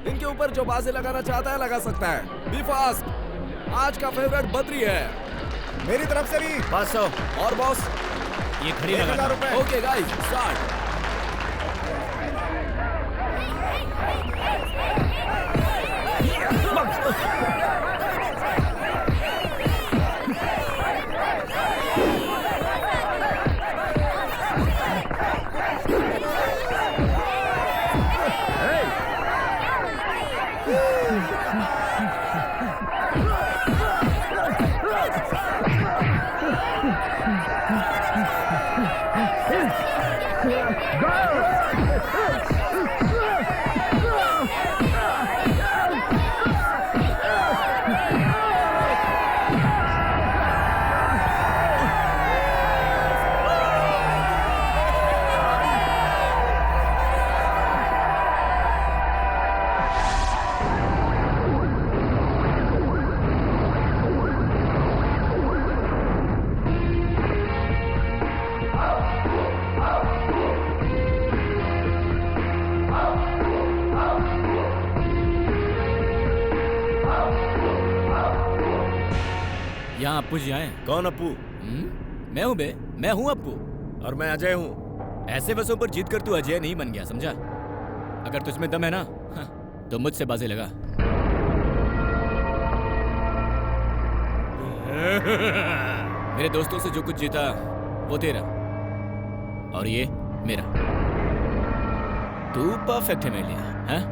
इनके ऊपर जो बाजी लगाना चाहता है लगा सकता है। Be fast. आज का फेवरेट बद्री है। मेरी तरफ से भी 500 और बॉस ये खड़ी 1000 रुपए। Okay guys start. यहाँ अप्पू जी आए। कौन अप्पू? मैं हूँ बे, मैं हूँ अप्पू। और मैं अजय हूँ। ऐसे वसों पर जीत कर तू अजय नहीं बन गया, समझा? अगर तुझमें दम है ना तो मुझसे बाजी लगा। मेरे दोस्तों से जो कुछ जीता वो तेरा और ये मेरा। तू परफेक्ट है मेरे लिए, हाँ?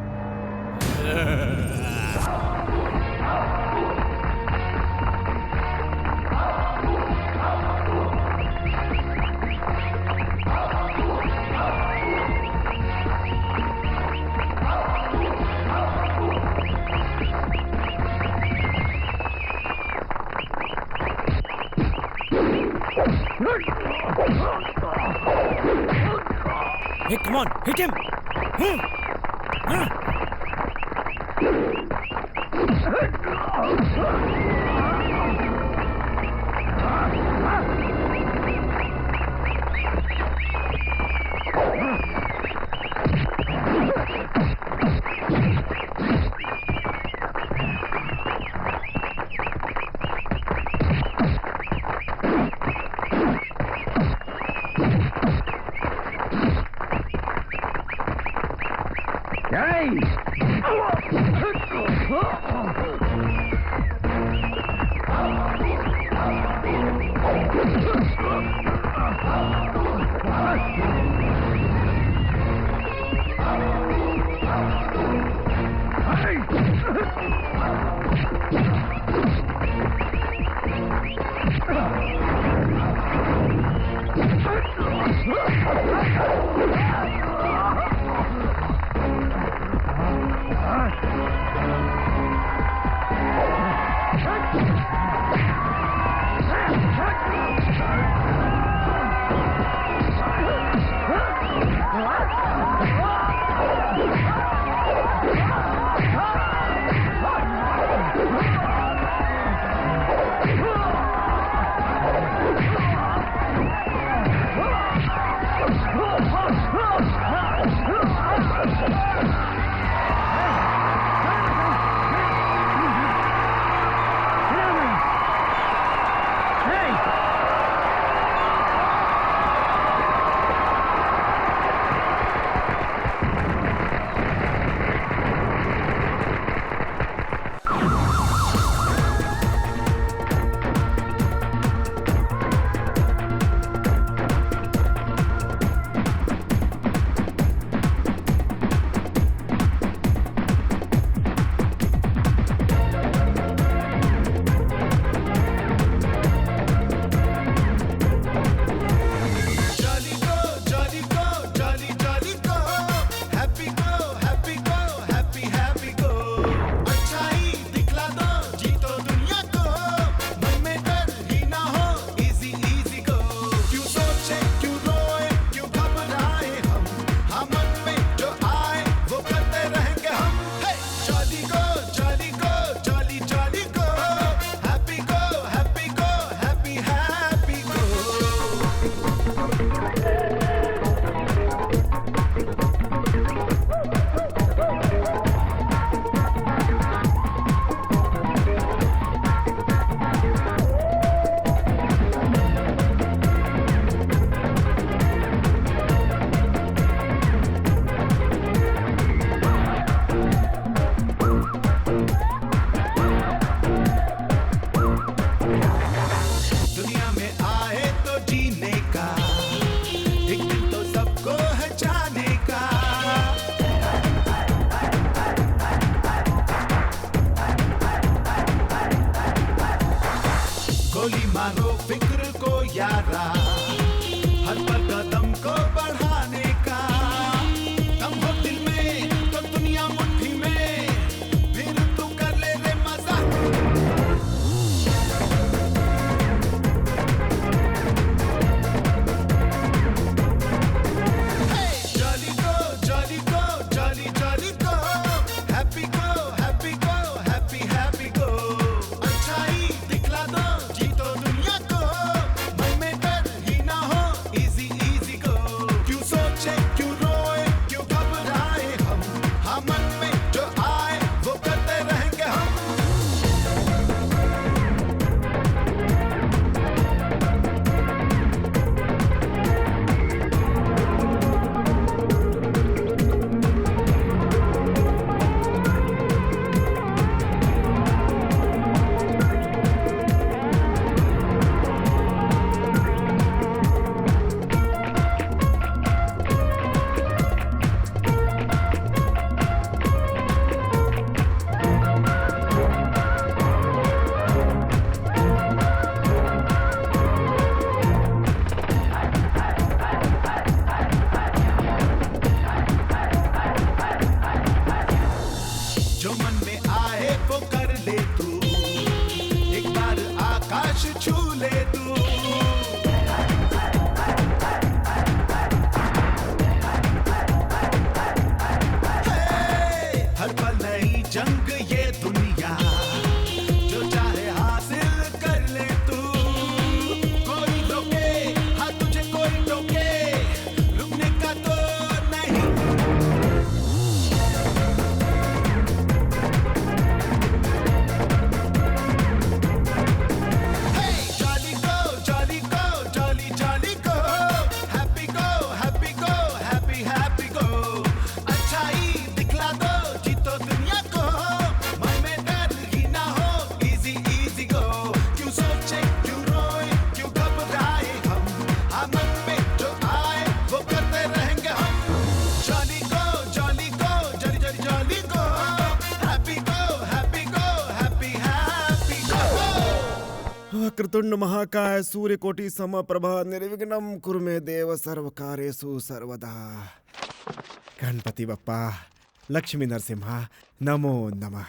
Hey, come on, hit him! Vakratunda महाकाय सूर्यकोटि समप्रभा निर्विघ्नं कुरु मे देव सर्वकार्येषु सर्वदा। गणपति बप्पा, लक्ष्मी नरसिम्हा, नमो नमः।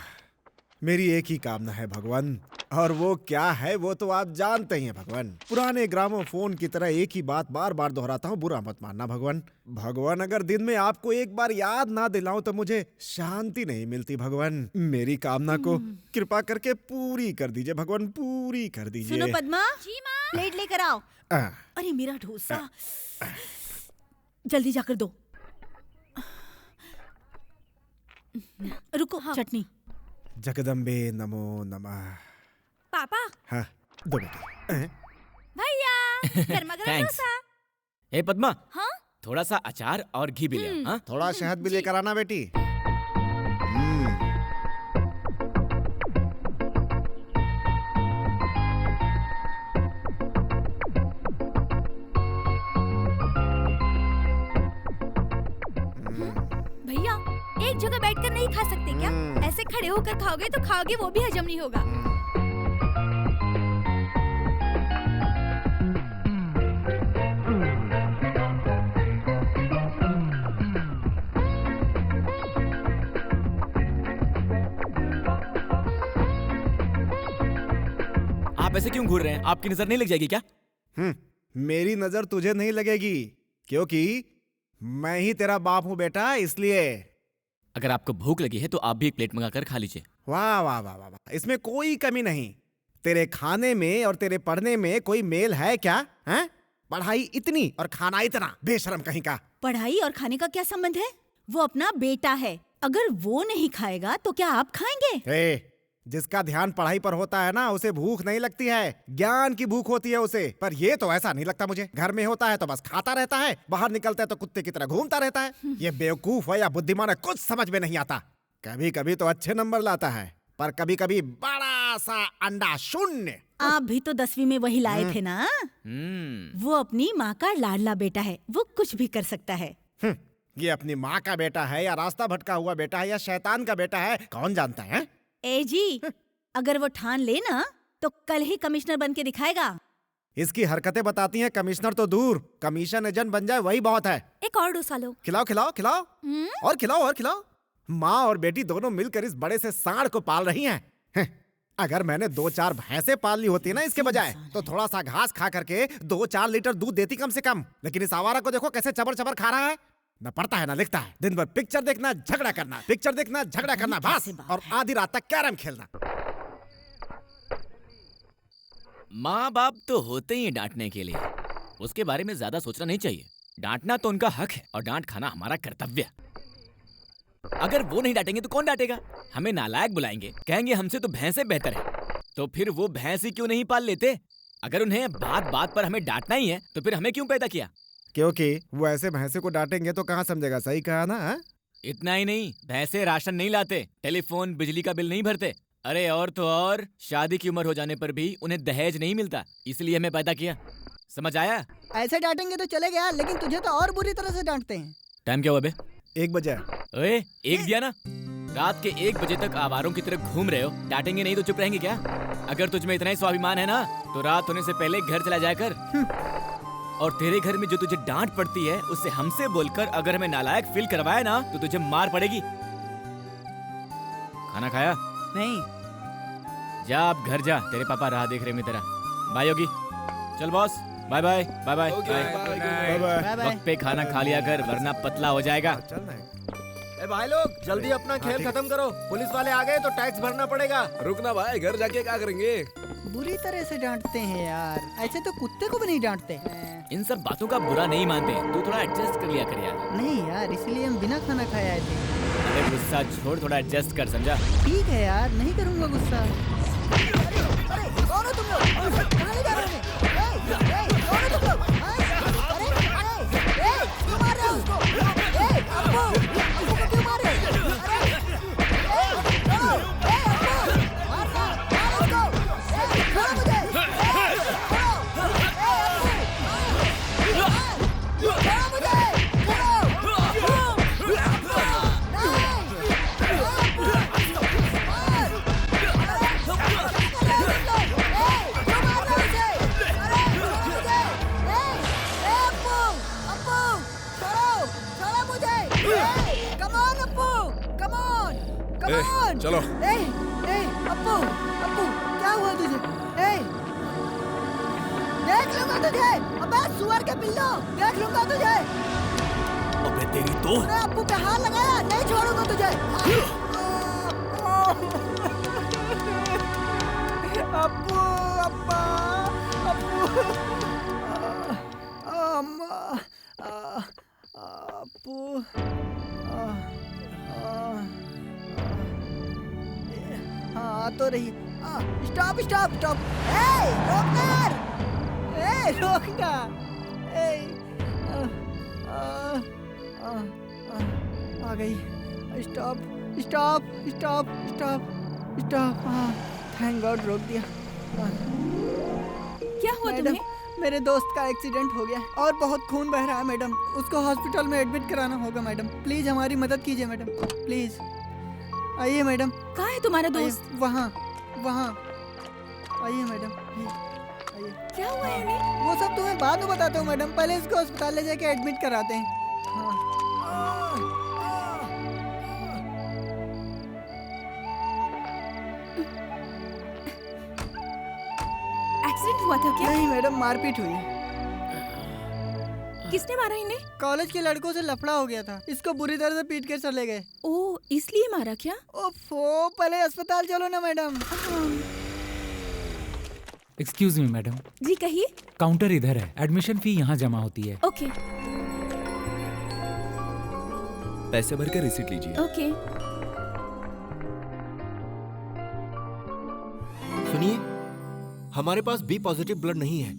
मेरी एक ही कामना है भगवान, और वो क्या है वो तो आप जानते ही हैं भगवान। पुराने ग्रामोफोन की तरह एक ही बात बार बार दोहराता हूँ, बुरा मत मानना भगवान। भगवान अगर दिन में आपको एक बार याद ना दिलाऊं तो मुझे शांति नहीं मिलती भगवान। मेरी कामना को कृपा करके पूरी कर दीजिए भगवान, पूरी कर दीजिए। सुनो पद्मा, जी माँ, प्लेट लेकर आओ। अरे मेरा डोसा, जल्दी जाकर दो। रुको, हाँ। चटनी। जगदम्बे नमो नमः। पापा। हाँ, दो बेटे। भैया, गर्मा गर्म डोसा। ए पद्मा, हाँ? थोड़ा सा अचार और घी भी ले आओ, हाँ? थोड़ा शहद भी लेकर आना बेटी। भैया, एक जगह बैठकर नहीं खा सकते क्या? ऐसे खड़े होकर खाओगे तो खाओगे वो भी हजम नहीं होगा। आप ऐसे क्यों घूर रहे हैं? आपकी नजर नहीं लग जाएगी क्या? मेरी नजर तुझे नहीं लगेगी, क्योंकि मैं ही तेरा बाप हूँ बेटा, इसलिए। अगर आपको भूख लगी है तो आप भी एक प्लेट मंगाकर खा लीजिए। वाह वाह वाह वाह वाह, इसमें कोई कमी नहीं। तेरे खाने में और तेरे पढ़ने में कोई मेल है क्या? हैं? पढ़ाई इतनी और खाना इतना, बेशरम कहीं का। पढ़ाई और खाने का क्या संबंध है? वो अपना बेटा है, अगर वो नहीं खाएगा तो क्या आप खाएंगे? जिसका ध्यान पढ़ाई पर होता है ना, उसे भूख नहीं लगती है, ज्ञान की भूख होती है उसे। पर ये तो ऐसा नहीं लगता मुझे। घर में होता है तो बस खाता रहता है, बाहर निकलता है तो कुत्ते की तरह घूमता रहता है। ये बेवकूफ है या बुद्धिमान है कुछ समझ में नहीं आता। कभी कभी तो अच्छे नंबर लाता है, पर कभी कभी बड़ा सा अंडा शून्य। आप भी तो 10वीं में वही लाए थे ना? वो अपनी माँ का लाडला बेटा है, वो कुछ भी कर सकता है। ये अपनी माँ का बेटा है या रास्ता भटका हुआ बेटा है या शैतान का बेटा है, कौन जानता है? ए जी, अगर वो ठान ले ना तो कल ही कमिश्नर बन के दिखाएगा। इसकी हरकतें बताती हैं कमिश्नर तो दूर, कमीशन एजेंट बन जाए वही बहुत है। एक और डोसा लो। खिलाओ खिलाओ खिलाओ, और खिलाओ और खिलाओ। माँ और बेटी दोनों मिलकर इस बड़े से सांड को पाल रही हैं। अगर मैंने 2-4 भैंसें पाल ली होती ना इसके बजाय, तो थोड़ा सा घास खा करके 2-4 लीटर दूध देती कम से कम। लेकिन इस आवारा को देखो कैसे चबर चबर खा रहा है। न पढ़ता है ना लिखता है, दिन भर पिक्चर देखना, झगड़ा करना, पिक्चर देखना, झगड़ा करना, बस। और आधी रात तक कैरम खेलना। माँ बाप तो होते ही डांटने के लिए, उसके बारे में ज्यादा सोचना नहीं चाहिए। डांटना तो उनका हक है और डांट खाना हमारा कर्तव्य। अगर वो नहीं डांटेंगे तो कौन डांटेगा? हमें नालायक बुलाएंगे, कहेंगे हमसे तो भैंसे बेहतर है। तो फिर वो भैंस ही क्यों नहीं पाल लेते? अगर उन्हें बात बात पर हमें डांटना ही है तो फिर हमें क्यों पैदा किया? क्योंकि वो ऐसे भैंसे को डांटेंगे तो कहाँ समझेगा। सही कहा ना? इतना ही नहीं, भैंसे राशन नहीं लाते, टेलीफोन बिजली का बिल नहीं भरते। अरे और तो और, शादी की उम्र हो जाने पर भी उन्हें दहेज नहीं मिलता, इसलिए हमें पैदा किया। समझ आया? ऐसे डांटेंगे तो चलेगा, लेकिन तुझे तो और बुरी तरह से डांटते हैं। टाइम क्या हुआ बे? 1 बजे। ओए, 1 दिया ना? रात के 1 बजे तक आवारों की तरह घूम रहे हो, डांटेंगे नहीं तो चुप रहेंगे क्या? अगर तुझमें इतना ही स्वाभिमान है ना, तो रात होने से पहले घर चला जाया कर। और तेरे घर में जो तुझे डांट पड़ती है, उससे हमसे बोलकर अगर हमें नालायक फील करवाया ना, तो तुझे मार पड़ेगी। खाना खाया? नहीं। जा अब घर जा, तेरे पापा राह देख रहे हैं तेरा। बाय योगी। चल boss, bye bye bye bye bye bye. वक्त पे खाना खा लिया कर, वरना पतला हो जाएगा। ए भाई लोग, जल्दी अपना खेल खत्म करो, पुलिस वाले आ गए तो टैक्स भरना पड़ेगा। रुकना भाई, घर जाके क्या करेंगे? बुरी तरह से डांटते हैं यार, ऐसे तो कुत्ते को भी नहीं डांटते। इन सब बातों का बुरा नहीं मानते, तू थोड़ा एडजस्ट कर लिया कर यार। नहीं यार, इसलिए हम बिना खाना खाए आए थे। अरे गुस्सा छोड़, थोड़ा एडजस्ट कर, समझा? ठीक है यार, नहीं करूँगा गुस्सा। अरे कौन हो तुम लोग? कहाँ ले जा रहे हो? कौन हो तुम लोग? अरे क्यों मार रहे हो उसको? अब्बू को क्यों मार रहे हो? Come on! चलो। अप्पू क्या हुआ तुझे? देख लूंगा तुझे। अबे सुअर के पिल्लो, देख लूंगा तुझे। अबे तेरी तो अरे अप्पू पे हाथ लगाया, नहीं छोड़ूंगा तुझे। अप्पू अप्पा अप्पू अम्मा अप्पू हाँ तो रही। Stop stop stop. रोकना यार। रोकना। आ गई। Stop stop stop stop stop. हाँ थैंक गॉड रोक दिया। क्या हुआ मैडम तुम्हें? मेरे दोस्त का एक्सीडेंट हो गया है और बहुत खून बह रहा है मैडम। उसको हॉस्पिटल में एडमिट कराना होगा मैडम। प्लीज हमारी मदद कीजिए मैडम, प्लीज। आइए मैडम। कहाँ है तुम्हारा आइए, दोस्त? वहाँ वहाँ आइए मैडम। आइए। क्या हुआ है उन्हें? वो सब तुम्हें बाद में बताता हूँ मैडम, पहले इसको अस्पताल ले जाके एडमिट कराते हैं। हाँ। एक्सीडेंट हुआ था क्या? नहीं मैडम, मारपीट हुई है। किसने मारा इन्हें? कॉलेज के लड़कों से लफड़ा हो गया था, इसको बुरी तरह से पीट के चले गए। ओह, इसलिए मारा क्या? ओफो, पहले अस्पताल चलो ना मैडम। एक्सक्यूज मी मैडम, जी कहिए। काउंटर इधर है, एडमिशन फी यहाँ जमा होती है। ओके पैसे भर के रिसीट लीजिए। ओके। सुनिए, हमारे पास बी पॉजिटिव ब्लड नहीं है।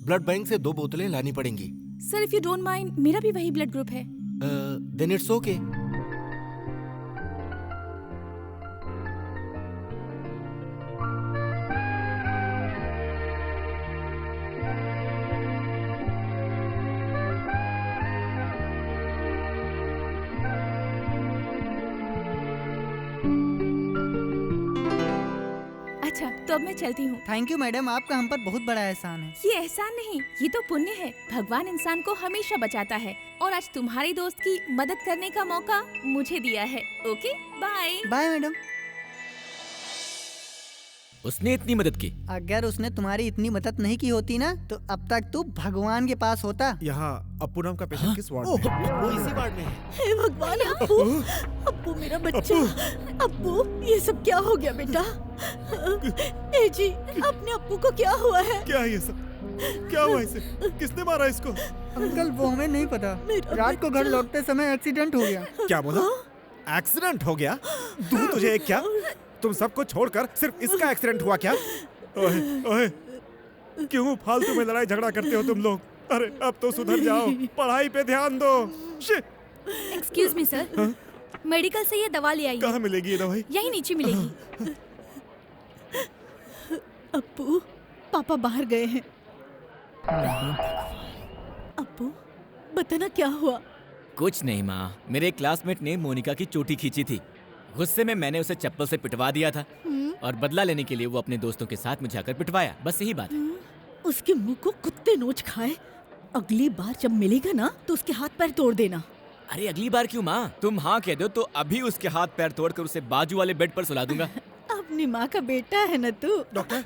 ब्लड बैंक से 2 बोतलें लानी पड़ेंगी। Sir if you don't mind, मेरा भी वही ब्लड ग्रुप है। Then it's okay. अच्छा तो अब मैं चलती हूँ। थैंक यू मैडम, आपका हम पर बहुत बड़ा एहसान है। ये एहसान नहीं, ये तो पुण्य है। भगवान इंसान को हमेशा बचाता है और आज तुम्हारी दोस्त की मदद करने का मौका मुझे दिया है। Okay bye. Bye madam. उसने इतनी मदद की। अगर उसने तुम्हारी इतनी मदद नहीं की होती ना, तो अब तक तू भगवान के पास होता। यहाँ अप्पू नाम का पेशेंट किस वार्ड में है? वो इसी वार्ड में है। हे भगवान, अप्पू, अप्पू मेरा बच्चा। अप्पू, ये सब क्या हो गया बेटा? ए जी, अपने अप्पू को क्या हुआ है? क्या है ये सब? क्या हुआ इसे? किसने मारा इसको? अंकल वो हमें नहीं पता, रात को घर लौटते समय एक्सीडेंट हो गया। क्या बोला? एक्सीडेंट हो गया? तू तुझे क्या? तुम सबको छोड़कर सिर्फ इसका एक्सीडेंट हुआ क्या? ओए, ओए, क्यों फालतू में लड़ाई झगड़ा करते हो तुम लोग? अरे अब तो सुधर जाओ, पढ़ाई पे ध्यान दो। Shit! Excuse me sir, medical से ये दवा ले आइए। कहाँ मिलेगी ये दवाई? यहीं नीचे मिलेगी। अप्पू, पापा बाहर गए हैं। अप्पू, बताना क्या हुआ? कुछ नहीं माँ, मेरे क्लासमेट ने मोनिका की चोटी खींची थी। गुस्से में मैंने उसे चप्पल से पिटवा दिया था और बदला लेने के लिए वो अपने दोस्तों के साथ मुझे आकर पिटवाया। बस यही बात है। उसके मुंह को कुत्ते नोच खाए। अगली बार जब मिलेगा ना तो उसके हाथ पैर तोड़ देना। अरे अगली बार क्यों माँ? तुम हाँ कह दो तो अभी उसके हाथ पैर तोड़कर उसे बाजू वाले बेड पर सुला दूंगा। अपनी माँ का बेटा है ना तू। डॉक्टर,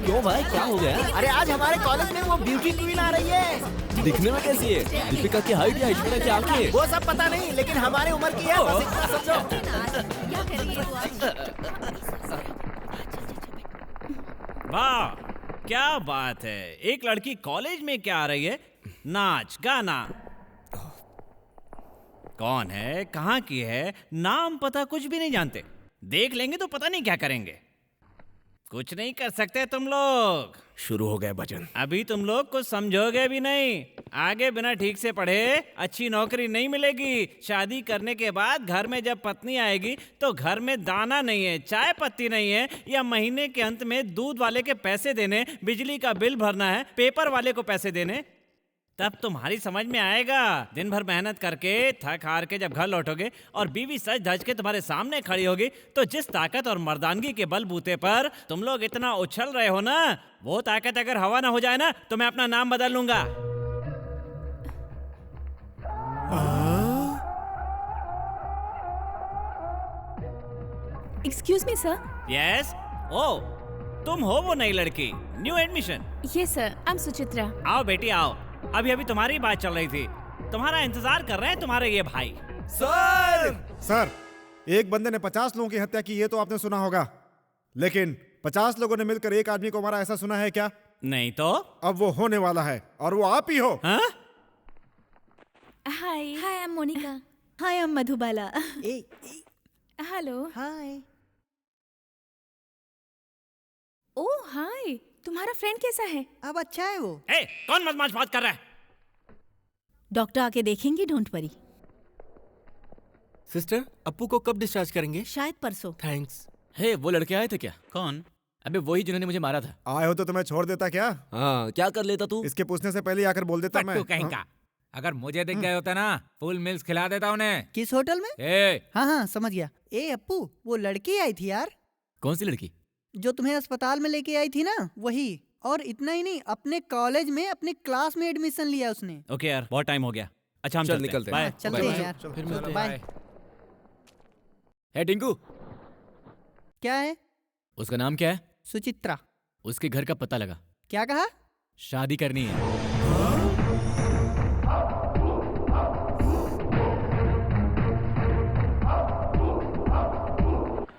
क्यों भाई, क्या हो गया? अरे आज हमारे कॉलेज में वो ब्यूटी क्वीन आ रही है। दिखने में कैसी है? दीपिका की हाइट या ऐश्वर्या की आंखें? वो सब पता नहीं, लेकिन हमारे उम्र की है, बस इतना समझो। वाह क्या बात है, एक लड़की कॉलेज में क्या आ रही है? नाच गाना। कौन है, कहाँ की है, नाम पता कुछ भी नहीं जानते। देख लेंगे तो पता नहीं क्या करेंगे। कुछ नहीं कर सकते तुम लोग। शुरू हो गया भजन। अभी तुम लोग कुछ समझोगे भी नहीं। आगे बिना ठीक से पढ़े अच्छी नौकरी नहीं मिलेगी। शादी करने के बाद घर में जब पत्नी आएगी तो घर में दाना नहीं है, चाय पत्ती नहीं है, या महीने के अंत में दूध वाले के पैसे देने, बिजली का बिल भरना है, पेपर वाले को पैसे देने, तब तुम्हारी समझ में आएगा। दिन भर मेहनत करके थक हार के जब घर लौटोगे और बीवी सज धज के तुम्हारे सामने खड़ी होगी तो जिस ताकत और मर्दानगी के बलबूते पर तुम लोग इतना उछल रहे हो ना, वो ताकत अगर हवा ना हो जाए ना तो मैं अपना नाम बदल लूंगा। Excuse me sir. यस। ओ, तुम हो वो नई लड़की, new admission. Yes sir, I M Suchitra. आओ बेटी आओ। अभी अभी तुम्हारी बात चल रही थी। तुम्हारा इंतजार कर रहे हैं तुम्हारे ये भाई। सर, एक बंदे ने 50 लोगों की हत्या की, ये तो आपने सुना होगा, लेकिन 50 लोगों ने मिलकर एक आदमी को मारा, ऐसा सुना है क्या? नहीं तो। अब वो होने वाला है और वो आप ही हो। हाँ? Hi hi, I am Monika. Hi, I am Madhubala. Hello. Hi. Oh hi, तुम्हारा फ्रेंड कैसा है? अब अच्छा है वो। ए, कौन बदमाश बात कर रहा है? डॉक्टर आके देखेंगे, डोंट वरी। सिस्टर, अप्पू को कब डिस्चार्ज करेंगे? शायद परसों। थैंक्स। हे, वो लड़के आए थे क्या? कौन? अबे वही जिन्होंने मुझे मारा था। आए हो तो तुम्हें छोड़ देता क्या? हाँ, क्या कर लेता तू? इसके पूछने से पहले ही आकर बोल देता मैं। पट्टू कहीं का। अगर मुझे दिख गए होता ना, फुल मिल्स खिला देता उन्हें। किस होटल में? ए, हाँ हाँ, समझ गया। ए अप्पू, वो लड़की आई थी यार, कौन सी लड़की? जो तुम्हें अस्पताल में लेके आई थी ना, वही। और इतना ही नहीं, अपने कॉलेज में अपने क्लास में एडमिशन लिया उसने। ओके यार, बहुत टाइम हो गया। अच्छा हम चल, चलते निकलते हैं। हैं। बाय। चलते हैं यार। फिर मिलते हैं। बाय। है टिंकू, क्या है? उसका नाम क्या है? सुचित्रा। उसके घर का पता लगा। क्या कहा? शादी करनी है।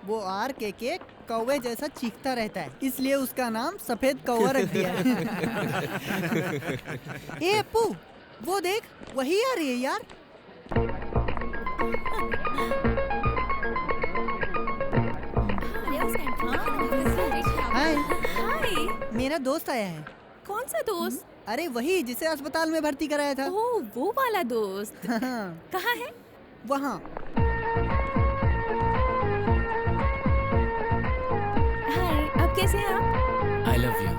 वो आर के कौवे जैसा चीखता रहता है, इसलिए उसका नाम सफेद कौवा रख दिया है। ए अप्पू, वो देख, वही आ रही है यार। हाय, हाय, मेरा दोस्त आया है। कौन सा दोस्त? अरे वही जिसे अस्पताल में भर्ती कराया था। ओह, वो वाला दोस्त। कहाँ है? वहाँ। हाय, अब कैसे हैं आप? I love you.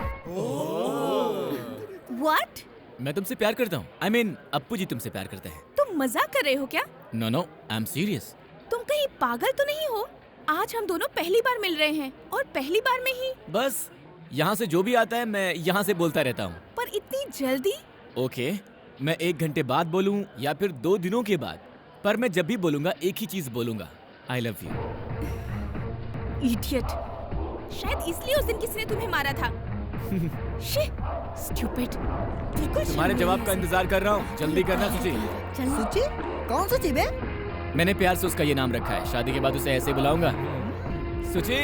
व्हाट? मैं तुमसे प्यार करता हूँ। I mean, अप्पू जी तुमसे प्यार करते हैं। तुम मजाक कर रहे हो क्या? No no, I am serious. तुम कहीं पागल तो नहीं हो? आज हम दोनों पहली बार मिल रहे हैं और पहली बार में ही। बस यहाँ से जो भी आता है मैं यहाँ से बोलता रहता हूँ। पर इतनी जल्दी? ओके, मैं 1 घंटे बाद बोलूँ या फिर 2 दिनों के बाद, पर मैं जब भी बोलूँगा एक ही चीज बोलूँगा, आई लव यू। इडियट। शायद इसलिए उस दिन किसी ने तुम्हें मारा था। स्टूपिड। तुम्हारे जवाब का इंतजार कर रहा हूँ, जल्दी करना सुची। सुची? कौन सुची बे? मैंने प्यार से उसका ये नाम रखा है, शादी के बाद उसे ऐसे बुलाऊंगा, सुची।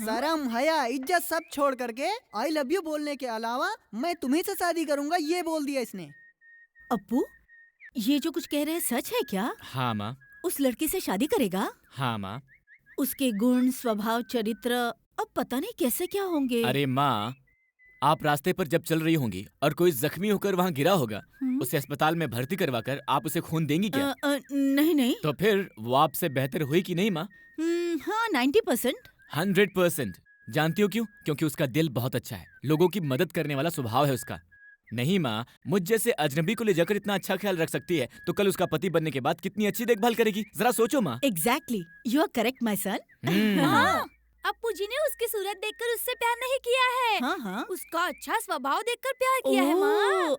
शर्म, हया, इज्जत सब छोड़ करके आई लव यू बोलने के अलावा मैं तुम्ही से शादी करूंगा, ये बोल दिया इसने। अप्पू, ये जो कुछ कह रहे हैं सच है क्या? हाँ माँ। उस लड़की से शादी करेगा? हाँ माँ। उसके गुण, स्वभाव, चरित्र अब पता नहीं कैसे क्या होंगे। अरे माँ, आप रास्ते पर जब चल रही होंगी और कोई जख्मी होकर वहाँ गिरा होगा, उसे अस्पताल में भर्ती करवाकर आप उसे खून देंगी क्या? नहीं नहीं। तो फिर वो आपसे बेहतर हुई कि नहीं माँ? हाँ, 90%। 100%। जानती हो क्यों? क्योंकि उसका दिल बहुत अच्छा है, लोगों की मदद करने वाला स्वभाव है उसका। नहीं माँ, मुझ जैसे अजनबी को ले जाकर इतना अच्छा ख्याल रख सकती है, तो कल उसका पति बनने के बाद कितनी अच्छी देखभाल करेगी, जरा सोचो माँ। Exactly, you are correct my son. हाँ, अप्पू जी ने उसकी सूरत देखकर उससे प्यार नहीं किया है। हाँ हाँ, उसका अच्छा स्वभाव देखकर प्यार किया है माँ।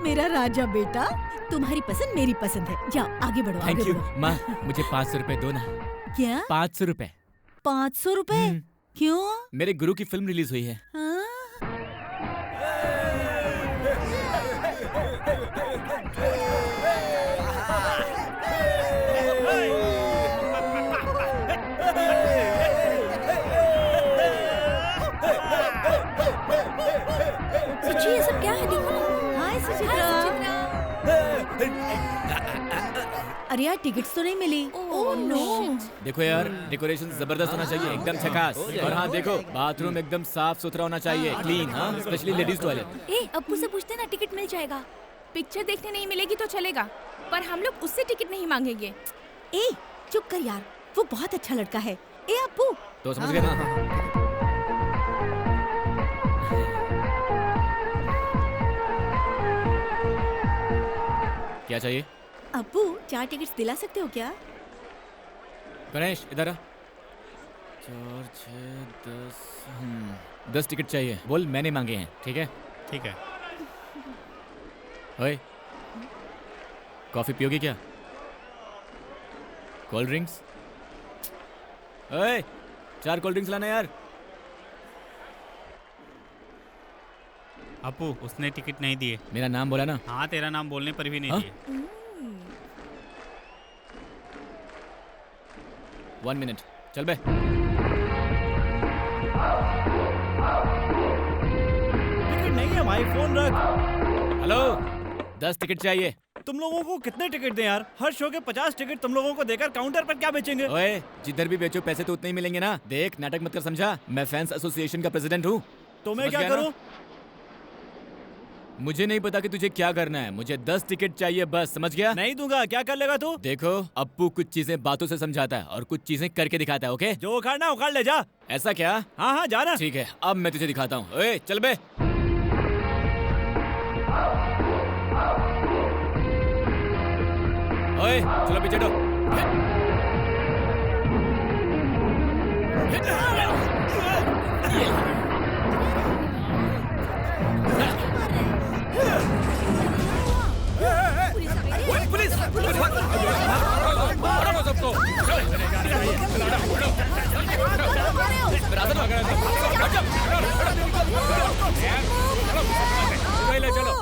मेरा राजा बेटा, तुम्हारी पसंद मेरी पसंद है। जाओ आगे बढ़ो। थैंक आगे यू बढ़ो। माँ, मुझे 500 रुपए दो ना। क्या? 500 रुपए। 500 रुपए? क्यों? मेरे गुरु की फिल्म रिलीज हुई है। हाँ? सुची, ये सब क्या है? देखो ना। हाय सुचित्रा। अरे यार टिकट्स तो नहीं मिली। Oh no. देखो यार, डेकोरेशन जबरदस्त होना चाहिए, एकदम झकास। और हाँ देखो, बाथरूम एकदम साफ सुथरा होना चाहिए, क्लीन। हाँ, स्पेशली लेडीज टॉयलेट। ए, अप्पू से पूछते ना टिकट मिल जाएगा। पिक्चर देखने नहीं मिलेगी तो चलेगा, पर हम लोग उससे टिकट नहीं मांगेंगे। ए चुप कर यार, वो बहुत अच्छा लड़का है। ए अप्पू। तो समझ गए ना? क्या चाहिए? अप्पू 4 टिकट्स दिला सकते हो क्या? गणेश इधर आ। 4, 6, 10। 10 टिकट चाहिए। बोल मैंने मांगे हैं, ठीक है? ठीक है। ओए, कॉफी पियोगी क्या? Cold drinks? ओए, 4 कोल्ड ड्रिंक्स लाना यार। अपू उसने टिकट नहीं दिए। मेरा नाम बोला ना? हाँ तेरा नाम बोलने पर भी नहीं हाँ? दिए। 1 मिनट, चल बे। टिकट नहीं है भाई, फोन रख। हेलो, 10 टिकट चाहिए। तुम लोगों को कितने टिकट दें यार? हर शो के 50 टिकट तुम लोगों को देकर काउंटर पर क्या बेचेंगे? ओए, जिधर भी बेचो पैसे तो उतने ही मिलेंगे ना। देख, नाटक मत कर, समझा? मैं फैंस एसोसिएशन का प्रेसिडेंट हूँ। तो मैं समझ क्या गया ना? करूँ? मुझे नहीं पता कि तुझे क्या करना है, मुझे 10 टिकट चाहिए बस, समझ गया? नहीं दूंगा, क्या कर लेगा तू? देखो, अप्पू कुछ चीजें बातों से समझाता है और कुछ चीजें करके दिखाता है, ओके? जो उखाड़ना उखाड़ ले जा। ऐसा क्या? हाँ हाँ जाना। ठीक है, अब मैं तुझे दिखाता हूँ। ओए, चल बे। ओए, चलो पीछे हटो। चलो।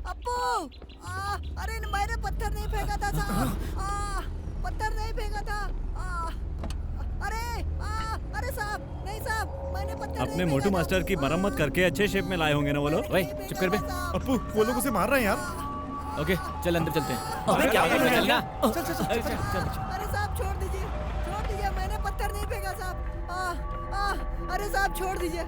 अप्पू अरे मैंने पत्थर नहीं फेंका था साहब। पत्थर नहीं फेंका था। अरे साहब नहीं साहब, मैंने पत्थर अपने नहीं मोटू फेंका था। मास्टर की मरम्मत करके अच्छे शेप में लाए होंगे ना वो लोग। ओए, चुप कर बे। अप्पू वो लोग उसे मार रहे हैं यार। ओके, चल अंदर चलते हैं। अबे क्या कर रहा है? चल ना। अरे साहब छोड़ दीजिए, मैंने पत्थर नहीं फेंका साहब। अरे साहब छोड़ दीजिए।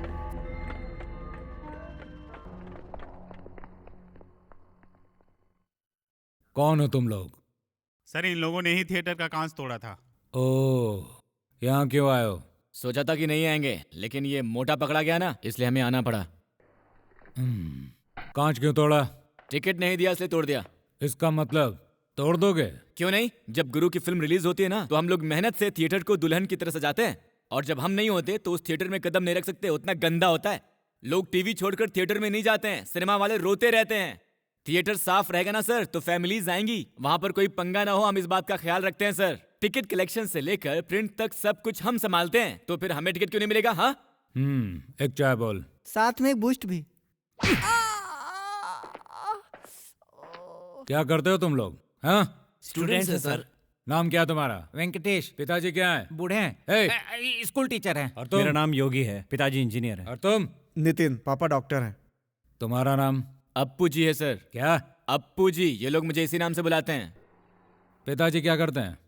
कौन हो तुम लोग? सर इन लोगों ने ही थिएटर का कांच तोड़ा था। ओह, यहाँ क्यों आए हो? सोचा था कि नहीं आएंगे, लेकिन ये मोटा पकड़ा गया ना, इसलिए हमें आना पड़ा। कांच क्यों तोड़ा? टिकट नहीं दिया इसलिए तोड़ दिया। इसका मतलब तोड़ दोगे? क्यों नहीं? जब गुरु की फिल्म रिलीज होती है ना, तो हम लोग मेहनत से थिएटर को दुल्हन की तरह सजाते हैं, और जब हम नहीं होते तो उस थिएटर में कदम नहीं रख सकते, उतना गंदा होता है। लोग टीवी छोड़कर थिएटर में नहीं जाते हैं, सिनेमा वाले रोते रहते हैं। थिएटर साफ रहेगा ना सर, तो फैमिलीज आएंगी, वहां पर कोई पंगा ना हो, हम इस बात का ख्याल रखते हैं सर। टिकट कलेक्शन से लेकर प्रिंट तक सब कुछ हम संभालते हैं, तो फिर हमें टिकट क्यों नहीं मिलेगा? हाँ, एक चाय बोल। साथ में एक बूस्ट भी। क्या करते हो तुम लोग? हाँ, स्टूडेंट्स है सर। नाम क्या तुम्हारा? वेंकटेश। पिताजी क्या है? बूढ़े हैं। ए, स्कूल टीचर हैं। और तुम? मेरा नाम योगी है, पिताजी इंजीनियर है। और तुम? नितिन, पापा डॉक्टर हैं। तुम्हारा नाम? अप्पू जी है सर। क्या? अप्पू जी, ये लोग मुझे इसी नाम से बुलाते हैं। पिताजी क्या करते हैं?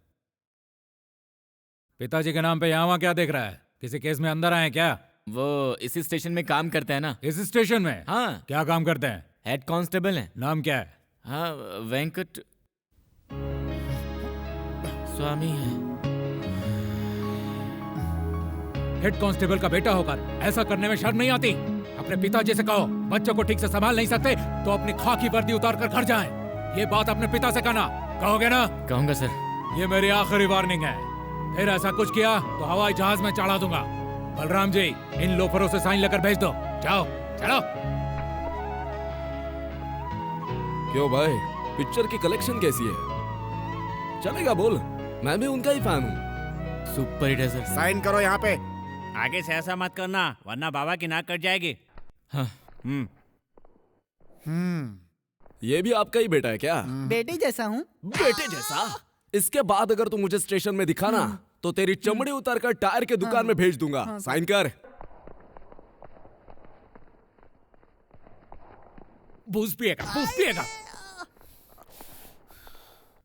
पिताजी के नाम पे यहाँ वहाँ क्या देख रहा है? किसी केस में अंदर आए क्या? वो इसी स्टेशन में काम करते हैं ना। इस स्टेशन में? हाँ, क्या काम करते हैं? हेड कांस्टेबल हैं। नाम क्या है? हाँ, वेंकट स्वामी है। हेड कांस्टेबल का बेटा होकर ऐसा करने में शर्म नहीं आती? अपने पिताजी से कहो, बच्चों को ठीक से संभाल नहीं सकते तो अपनी खाकी वर्दी उतार कर घर जाएं। ये बात अपने पिता से कहना। कहोगे ना? कहूंगा सर। ये मेरी आखिरी वार्निंग है, फिर ऐसा कुछ किया तो हवाई जहाज में चढ़ा दूंगा। बलराम जी, इन लोफरों से साइन लेकर भेज दो। जाओ, चलो। क्यों भाई, पिक्चर की कलेक्शन कैसी है? चलेगा बोल, मैं भी उनका ही फैन हूँ। सुपर हिट है सर। साइन करो यहाँ पे। आगे से ऐसा मत करना, वरना बाबा की नाक कट जाएगी। हाँ। ये भी आपका ही बेटा है क्या? बेटे जैसा हूँ। बेटे जैसा? इसके बाद अगर तू मुझे स्टेशन में दिखा ना, तो तेरी चमड़ी उतार कर टायर के दुकान में भेज दूंगा। साइन कर। बूझ पिएगा, बूझ पिएगा।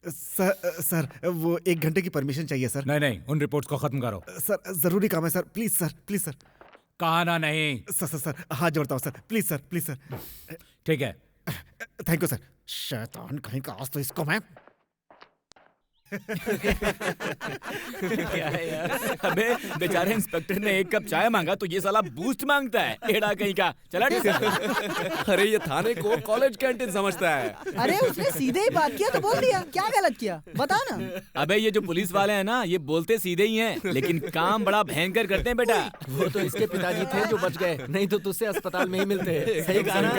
सर वो 1 घंटे की परमिशन चाहिए सर। नहीं नहीं, उन रिपोर्ट्स को खत्म करो। सर जरूरी काम है sir, please sir, please sir. कहा ना नहीं। सर हाथ जोड़ता हूँ sir, please sir, please sir. ठीक है। Thank you sir. शैतान कहीं का, आज तो इसको मैं। क्या है यार? अबे बेचारे इंस्पेक्टर ने 1 कप चाय मांगा तो ये साला बूस्ट मांगता है, एड़ा कहीं का। चला अरे ये थाने को कॉलेज कैंटीन समझता है। अरे उसने सीधे ही बात किया तो बोल दिया, क्या गलत किया बता ना। अबे ये जो पुलिस वाले हैं ना, ये बोलते सीधे ही हैं, लेकिन काम बड़ा भयंकर करते हैं बेटा। वो तो इसके पिताजी थे जो बच गए, नहीं तो तुझसे अस्पताल में ही मिलते। सही कहा ना?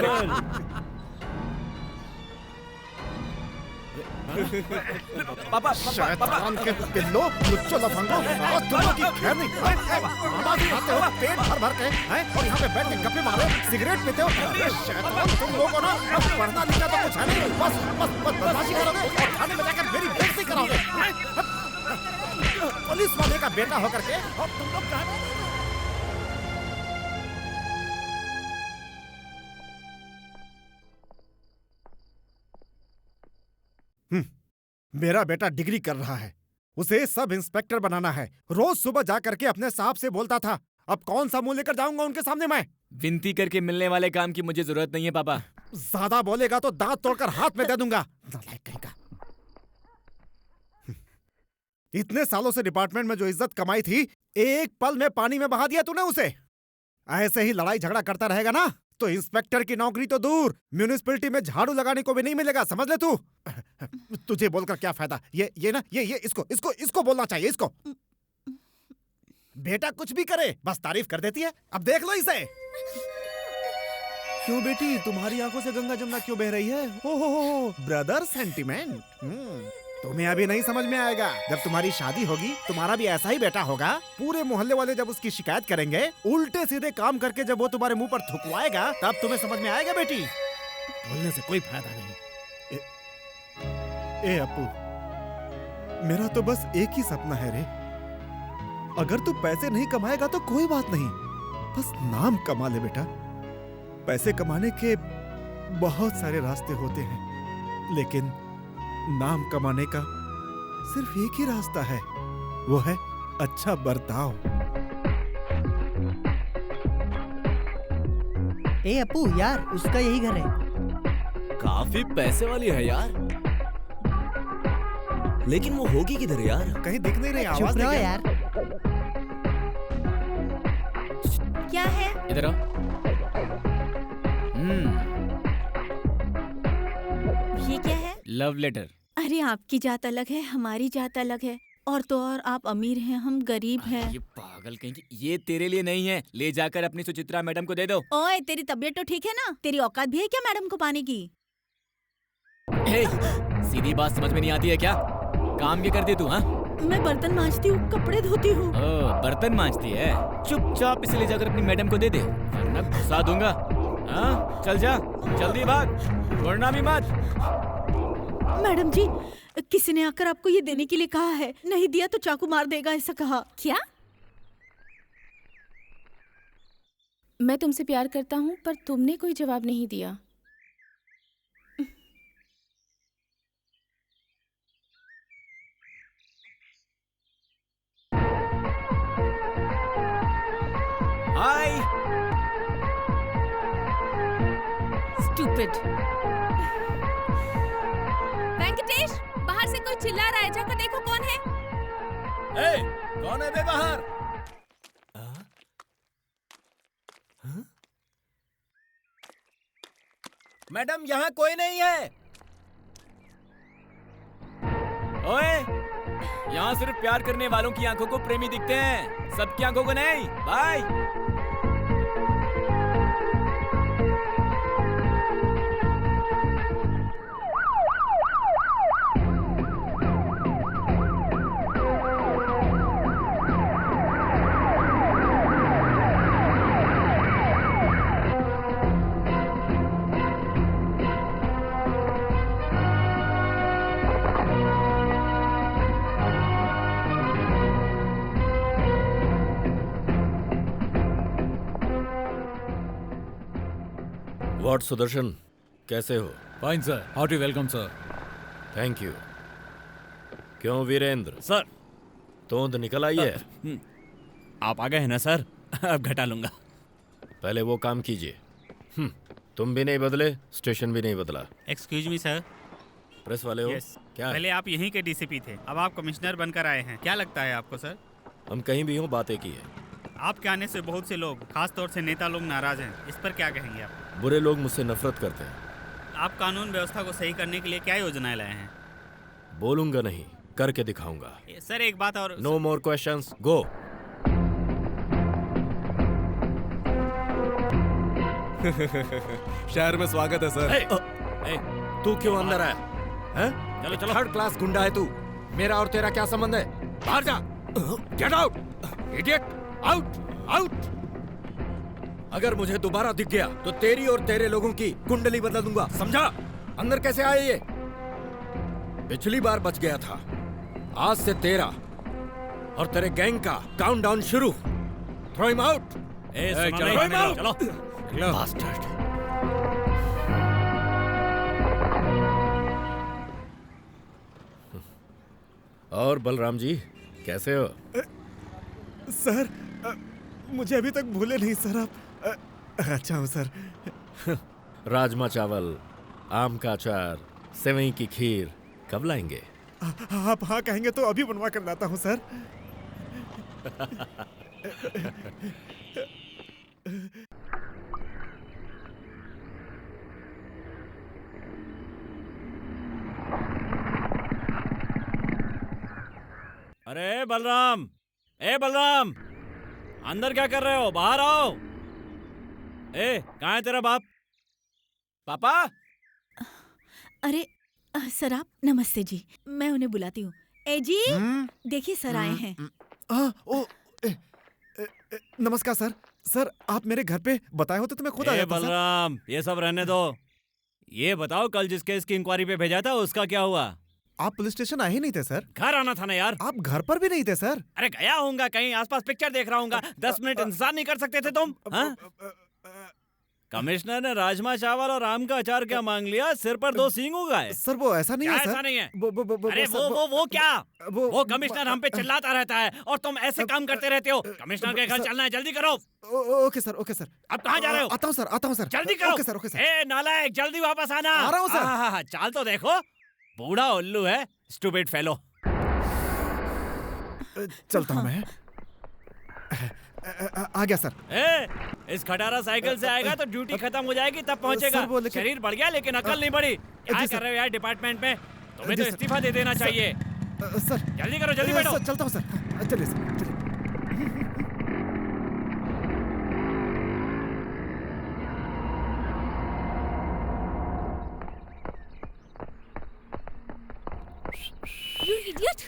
पापा शैतान के पिल्लो, लुच्चो लफंगो, आज तुम लोग की खैर नहीं। नमाज खाते हो पेट भर भर के, हैं? और यहाँ पे बैठ के गप्पे मारो, सिगरेट पीते हो। अरे शैतान, तुम लोगों ना अब पढ़ना लिखा तो कुछ है नहीं, बस बदमाशी करोगे और थाने में जाकर मेरी बेइज्जती कराओगे। पुलिस वाले का बेटा होकर के और तुम लोग कहाँ? मेरा बेटा डिग्री कर रहा है, उसे सब इंस्पेक्टर बनाना है। रोज सुबह जाकर के अपने साहब से बोलता था, अब कौन सा मुंह लेकर जाऊंगा उनके सामने मैं? विनती करके मिलने वाले काम की मुझे जरूरत नहीं है पापा। ज्यादा बोलेगा तो दांत तोड़कर हाथ में दे दूंगा। नालायक कहीं का। इतने सालों से डिपार्टमेंट में जो इज्जत कमाई थी, एक पल में पानी में बहा दिया तूने उसे। ऐसे ही लड़ाई झगड़ा करता रहेगा ना तो इंस्पेक्टर की नौकरी तो दूर, म्यूनिसिपैलिटी में झाड़ू लगाने को भी नहीं मिलेगा, समझ ले तू। तुझे बोलकर क्या फायदा? ये ना ये इसको बोलना चाहिए, इसको। बेटा कुछ भी करे बस तारीफ कर देती है। अब देख लो इसे। क्यों बेटी, तुम्हारी आंखों से गंगा जमुना क्यों बह रही है? हो ब्रदर सेंटिमेंट। तुम्हें अभी नहीं समझ में आएगा, जब तुम्हारी शादी होगी तुम्हारा भी ऐसा ही बेटा होगा। पूरे मोहल्ले वाले जब उसकी शिकायत करेंगे, उल्टे सीधे काम करके जब वो तुम्हारे मुंह पर थुकवाएगा, तब तुम्हें समझ में आएगा बेटी। बोलने से कोई फायदा नहीं। ए अपू, मेरा तो बस एक ही सपना है रे। अगर तू पैसे नहीं कमाएगा तो कोई बात नहीं, बस नाम कमा ले बेटा। पैसे कमाने के बहुत सारे रास्ते होते हैं, लेकिन नाम कमाने का सिर्फ एक ही रास्ता है, वो है अच्छा बर्ताव। ए अपू यार, उसका यही घर है। काफी पैसे वाली है यार, लेकिन वो होगी किधर यार? कहीं दिख नहीं रही, आवाज चुप रहो यार। क्या है? इधर आओ। ये क्या है? Love letter. अरे आपकी जात अलग है, हमारी जात अलग है। और तो और आप अमीर हैं, हम गरीब हैं। ये पागल कहीं की, ये तेरे लिए नहीं है, ले जाकर अपनी सुचित्रा मैडम को दे दो। ओए, तेरी तबीयत तो ठीक है ना? तेरी औकात भी है क्या मैडम को पाने की? सीधी बात समझ में नहीं आती है क्या? काम क्या करती तू? हाँ, मैं बर्तन मांजती हूँ, कपड़े धोती हूँ। बर्तन मांजती है? चुपचाप इसे ले जाकर अपनी मैडम को दे दे, वरना घुसा दूंगा। हाँ, चल जा, जल्दी भाग, वरना भी मत। मैडम जी, किसी ने आकर आपको ये देने के लिए कहा है, नहीं दिया तो चाकू मार देगा, ऐसा कहा। क्या? मैं तुमसे प्यार करता हूँ पर तुमने कोई जवाब नहीं दिया। हाय। स्टूपिड। वेंकटेश, बाहर से कोई चिल्ला रहा है, जाकर देखो कौन है। कौन है बे बाहर? मैडम यहाँ कोई नहीं है। ओए, यहाँ सिर्फ प्यार करने वालों की आंखों को प्रेमी दिखते हैं, सबकी आंखों को नहीं। बाय। व्हाट सुदर्शन, कैसे हो? Fine sir, hearty welcome sir. Thank you. क्यों वीरेंद्र, सर तोंद निकल आई है? आप आ गए हैं ना सर, अब घटा लूंगा। पहले वो काम कीजिए। तुम भी नहीं बदले, स्टेशन भी नहीं बदला। Excuse me sir. प्रेस वाले हो? यस। क्या है? पहले आप यहीं के डीसीपी थे, अब आप कमिश्नर बनकर आए हैं। क्या लगता है आपको सर? हम कहीं भी हों, बातें की है। आपके आने से बहुत से लोग, खास तौर से नेता लोग नाराज हैं। इस पर क्या कहेंगे आप? बुरे लोग मुझसे नफरत करते हैं। आप कानून व्यवस्था को सही करने के लिए क्या योजनाएं लाए हैं? बोलूंगा नहीं, करके दिखाऊंगा। सर एक बात और। नो मोर क्वेश्चंस, गो। शहर में स्वागत है सर। तू क्यों अंदर आया? हैं? चलो चलो। थर्ड क्लास गुंडा है तू। मेरा और तेरा क्या संबंध है? बाहर जा। Get out, idiot. Out, out. अगर मुझे दोबारा दिख गया तो तेरी और तेरे लोगों की कुंडली बदल दूंगा, समझा? अंदर कैसे आए ये? पिछली बार बच गया था, आज से तेरा और तेरे गैंग का काउंटडाउन शुरू। Throw him out. चलो Bastard. और बलराम जी कैसे हो? सर मुझे अभी तक भूले नहीं सर आप। अच्छा हूँ सर। राजमा चावल, आम का अचार, सेवई की खीर कब लाएंगे? आप हाँ कहेंगे तो अभी बनवा कर लाता हूँ सर। अरे बलराम, ए बलराम, अंदर क्या कर रहे हो? बाहर आओ। ए, कहाँ है तेरा बाप? पापा? अरे सर आप नमस्ते जी, मैं उन्हें बुलाती हूँ। ए जी, देखिए सर आए हैं। नमस्कार सर। सर आप मेरे घर पे बताए होते तो मैं खुद आ जाता सर। बलराम, ये सब रहने दो। ये बताओ कल जिस केस की इंक्वायरी पे भेजा था उसका क्या हुआ? आप पुलिस स्टेशन आए ही नहीं थे सर। घर आना था ना यार। आप घर पर भी नहीं थे सर। अरे गया होऊंगा कहीं, आसपास पिक्चर देख रहा हूँगा। 10 मिनट इंतजार नहीं कर सकते थे तुम? हाँ? कमिश्नर ने राजमा चावल और आम का अचार क्या मांग लिया? सिर पर 2 सींग उगा है। सर वो ऐसा नहीं है सर। ऐसा नहीं है। अरे सर, वो क्या? वो कमिश्नर हम पे चिल्लाता रहता है और तुम ऐसे काम करते रहते हो। कमिश्नर के घर चलना है, जल्दी करो। Okay sir, okay sir. अब कहाँ जा रहे हो? आता हूँ सर। जल्दी करो। Okay sir, okay sir. ए नालायक, जल्दी वापस आना। आ रहा हूँ सर। हाँ, चाल तो देखो, बूढ़ा उल्लू है, स्टूपिड फेलो। चलता हूँ मैं। आ गया सर। इस खटारा साइकिल से आएगा तो ड्यूटी खत्म हो जाएगी तब पहुंचेगा। सर, वो लेकिन- शरीर बढ़ गया लेकिन अकल नहीं बढ़ी। क्या जी कर सर। रहे हो यार डिपार्टमेंट में? तुम्हें जी तो सर। इस्तीफा दे देना चाहिए। सर जल्दी करो, जल्दी बैठो। सर, चलता हूँ सर। चलिए सर, चलिए। You idiot!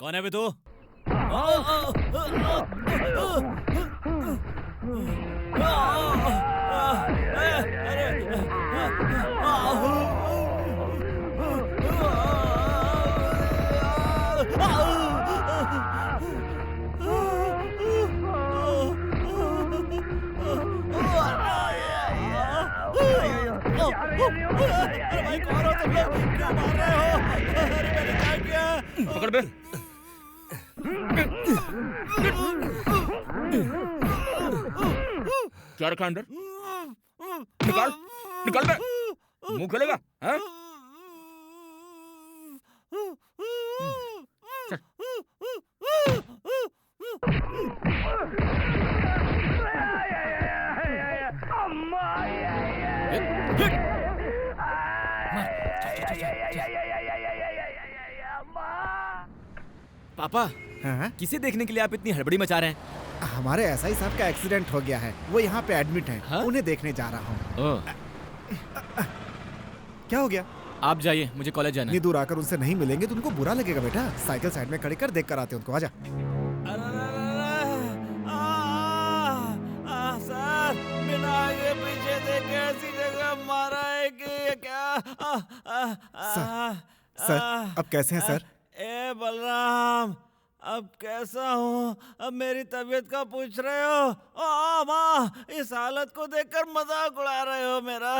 कौन है बे तू? पकड़ बे। क्या रखा अंदर? निकाल, निकाल बे। मुंह खोलेगा? हाँ? पापा, हाँ? किसे देखने के लिए आप इतनी हड़बड़ी मचा रहे हैं? हमारे एसआई साहब का एक्सीडेंट हो गया है, वो यहाँ पे एडमिट हैं। हाँ? उन्हें देखने जा रहा हूँ। क्या हो गया? आप जाइए, मुझे कॉलेज जाना है। इतनी दूर आकर उनसे नहीं मिलेंगे तो उनको बुरा लगेगा बेटा। साइकिल साइड में खड़ी कर देख कर आते उनको। आजा। सर, बिना आगे सर, अब कैसे हैं सर? ए बलराम, अब कैसा हूँ? अब मेरी तबीयत का पूछ रहे हो? ओ माँ, इस हालत को देखकर मजाक उड़ा रहे हो मेरा?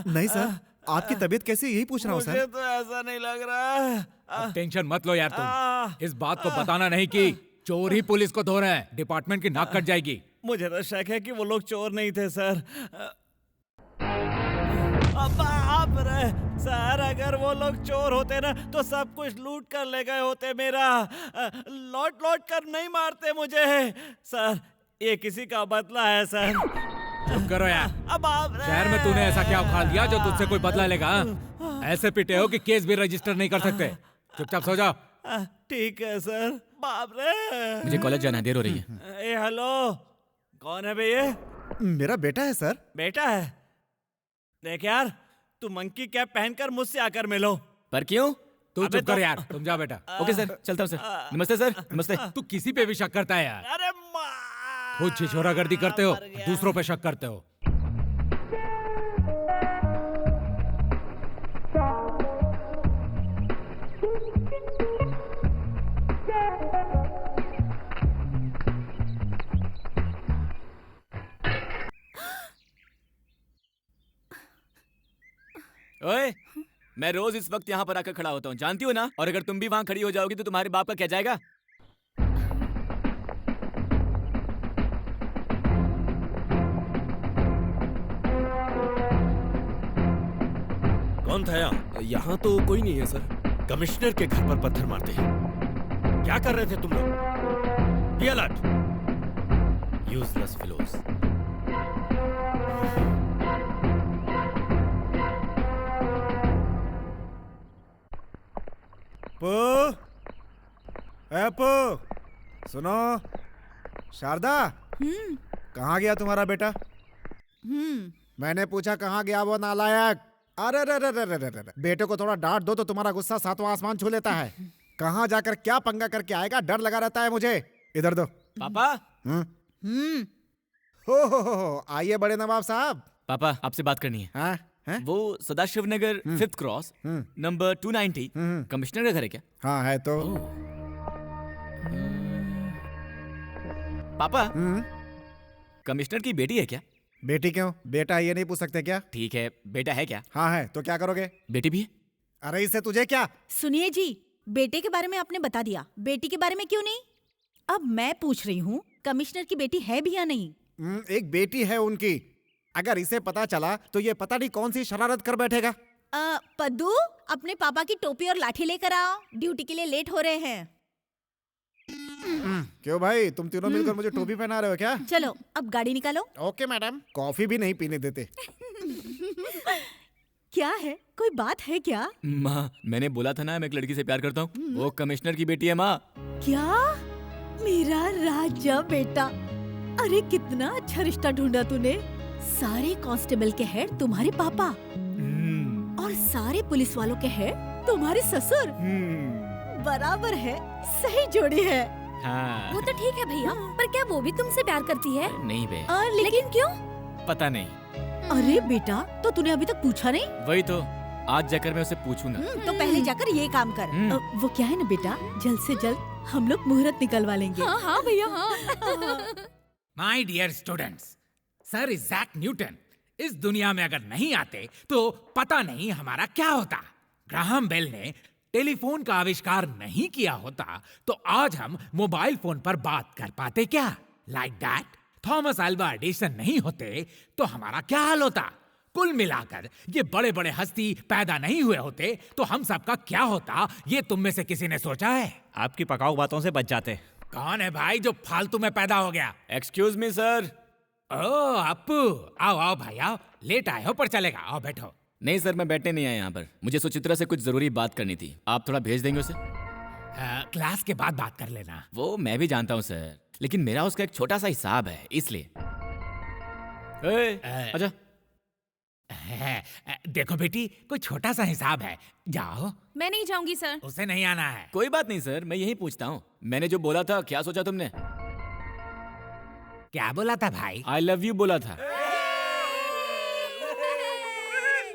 नहीं सर, आपकी तबीयत कैसी यही पूछ रहा हूँ मुझे सर। तो ऐसा नहीं लग रहा है। अब टेंशन मत लो यार तुम। इस बात को बताना नहीं कि चोर ही पुलिस को धो रहे हैं। डिपार्टमेंट की नाक कट जाएगी। मुझे तो शक है कि वो लोग चोर नहीं थे सर। बाप रे सर, अगर वो लोग चोर होते ना तो सब कुछ लूट कर ले गए होते मेरा। लौट लौट कर नहीं मारते मुझे सर। ये किसी का बदला है सर। चुप करो यार। अब आप शहर में तूने ऐसा क्या उखाड़ दिया जो तुझसे कोई बदला लेगा? ऐसे पिटे हो कि केस भी रजिस्टर नहीं कर सकते। चुपचाप सो जाओ। ठीक है सर। बाप रे, मुझे कॉलेज जाना है, देर हो रही है। ए हेलो, कौन है भैया? मेरा बेटा है सर। बेटा है? देख यार, तू मंकी कैप पहनकर मुझसे आकर मिलो। पर क्यों? तू चुप कर यार। तुम जा बेटा। ओके सर, चलता हूँ सर। नमस्ते सर। नमस्ते। तू किसी पे भी शक करता है यार। अरे खुद छिछोरागर्दी करते हो, दूसरों पे शक करते हो। ओए, मैं रोज इस वक्त यहाँ पर आकर खड़ा होता हूँ, जानती हो ना? और अगर तुम भी वहाँ खड़ी हो जाओगी तो तुम्हारे बाप का क्या जाएगा? कौन था यहाँ? यहाँ तो कोई नहीं है सर। कमिश्नर के घर पर पत्थर मारते हैं। क्या कर रहे थे तुम लोग? Be alert, useless fellows. पो, सुनो। शारदा, कहाँ गया तुम्हारा बेटा? मैंने पूछा कहाँ गया वो नालायक। अरे रे रे रे रे रे रे। बेटे को थोड़ा डांट दो तो तुम्हारा गुस्सा सातवां आसमान छू लेता है। कहाँ जाकर क्या पंगा करके आएगा, डर लगा रहता है मुझे। इधर दो। पापा। हो, आइए बड़े नवाब साहब। पापा, आपसे बात करनी है। हाँ? हैं? वो सदाशिव नगर 5th क्रॉस नंबर 290 कमिश्नर का घर है क्या? हाँ है तो। पापा, कमिश्नर की बेटी है क्या? बेटी क्यों? बेटा ये नहीं पूछ सकते क्या? ठीक है, बेटा है क्या? हाँ है, तो क्या करोगे? बेटी भी है? अरे इससे तुझे क्या? सुनिए जी, बेटे के बारे में आपने बता दिया, बेटी के बारे में क्यों नहीं? अब मैं पूछ रही हूँ, कमिश्नर की बेटी है भी या नहीं? एक बेटी है उनकी। अगर इसे पता चला तो ये पता नहीं कौन सी शरारत कर बैठेगा। पद्दू, अपने पापा की टोपी और लाठी लेकर आओ, ड्यूटी के लिए लेट हो रहे हैं। क्यों भाई, तुम तीनों मिलकर मुझे टोपी पहना रहे हो क्या? चलो अब गाड़ी निकालो। Okay madam. कॉफी भी नहीं पीने देते। क्या है, कोई बात है क्या? माँ, मैंने बोला था ना मैं एक लड़की से प्यार करता हूँ। वो कमिश्नर की बेटी है माँ। क्या? मेरा राजा बेटा, अरे कितना अच्छा रिश्ता ढूंढा तूने। सारे कांस्टेबल के हेड तुम्हारे पापा और सारे पुलिस वालों के हेड तुम्हारे ससुर। बराबर है, सही जोड़ी है। हाँ। वो तो ठीक है भैया, पर क्या वो भी तुमसे प्यार करती है? नहीं बे। लेकिन क्यों? पता नहीं। अरे बेटा, तो तूने अभी तक पूछा नहीं? वही तो, आज जाकर मैं उसे पूछूंगा। तो पहले जाकर ये काम कर। वो क्या है ना बेटा, जल्द से जल्द हम लोग मुहूर्त निकलवा लेंगे। हाँ हाँ भैया हाँ। My dear students, sir Isaac Newton इस दुनिया में अगर नहीं आते तो पता नहीं हमारा क्या होता। ग्राहम बेल ने टेलीफोन का आविष्कार नहीं किया होता तो आज हम मोबाइल फोन पर बात कर पाते क्या? Like that. Thomas Alva Edison नहीं होते तो हमारा क्या हाल होता? कुल मिलाकर ये बड़े बड़े हस्ती पैदा नहीं हुए होते तो हम सबका क्या होता, ये तुम में से किसी ने सोचा है? आपकी पकाऊ बातों से बच जाते। कौन है भाई जो फालतू में पैदा हो गया? Excuse me sir. Oh Appu, आओ आओ भाई आओ। लेट आए हो पर चलेगा, आओ बैठो। नहीं सर, मैं बैठने नहीं आया यहाँ पर। मुझे सुचित्रा से कुछ जरूरी बात करनी थी। आप थोड़ा भेज देंगे उसे? क्लास के बाद बात कर लेना। वो मैं भी जानता हूँ सर, लेकिन मेरा उसका एक छोटा सा हिसाब है इसलिए। अच्छा। देखो बेटी, कोई छोटा सा हिसाब है, जाओ। मैं नहीं जाऊंगी सर। उसे नहीं आना है। कोई बात नहीं सर, मैं यही पूछता हूँ। मैंने जो बोला था, क्या सोचा तुमने? क्या बोला था भाई? आई लव यू बोला था।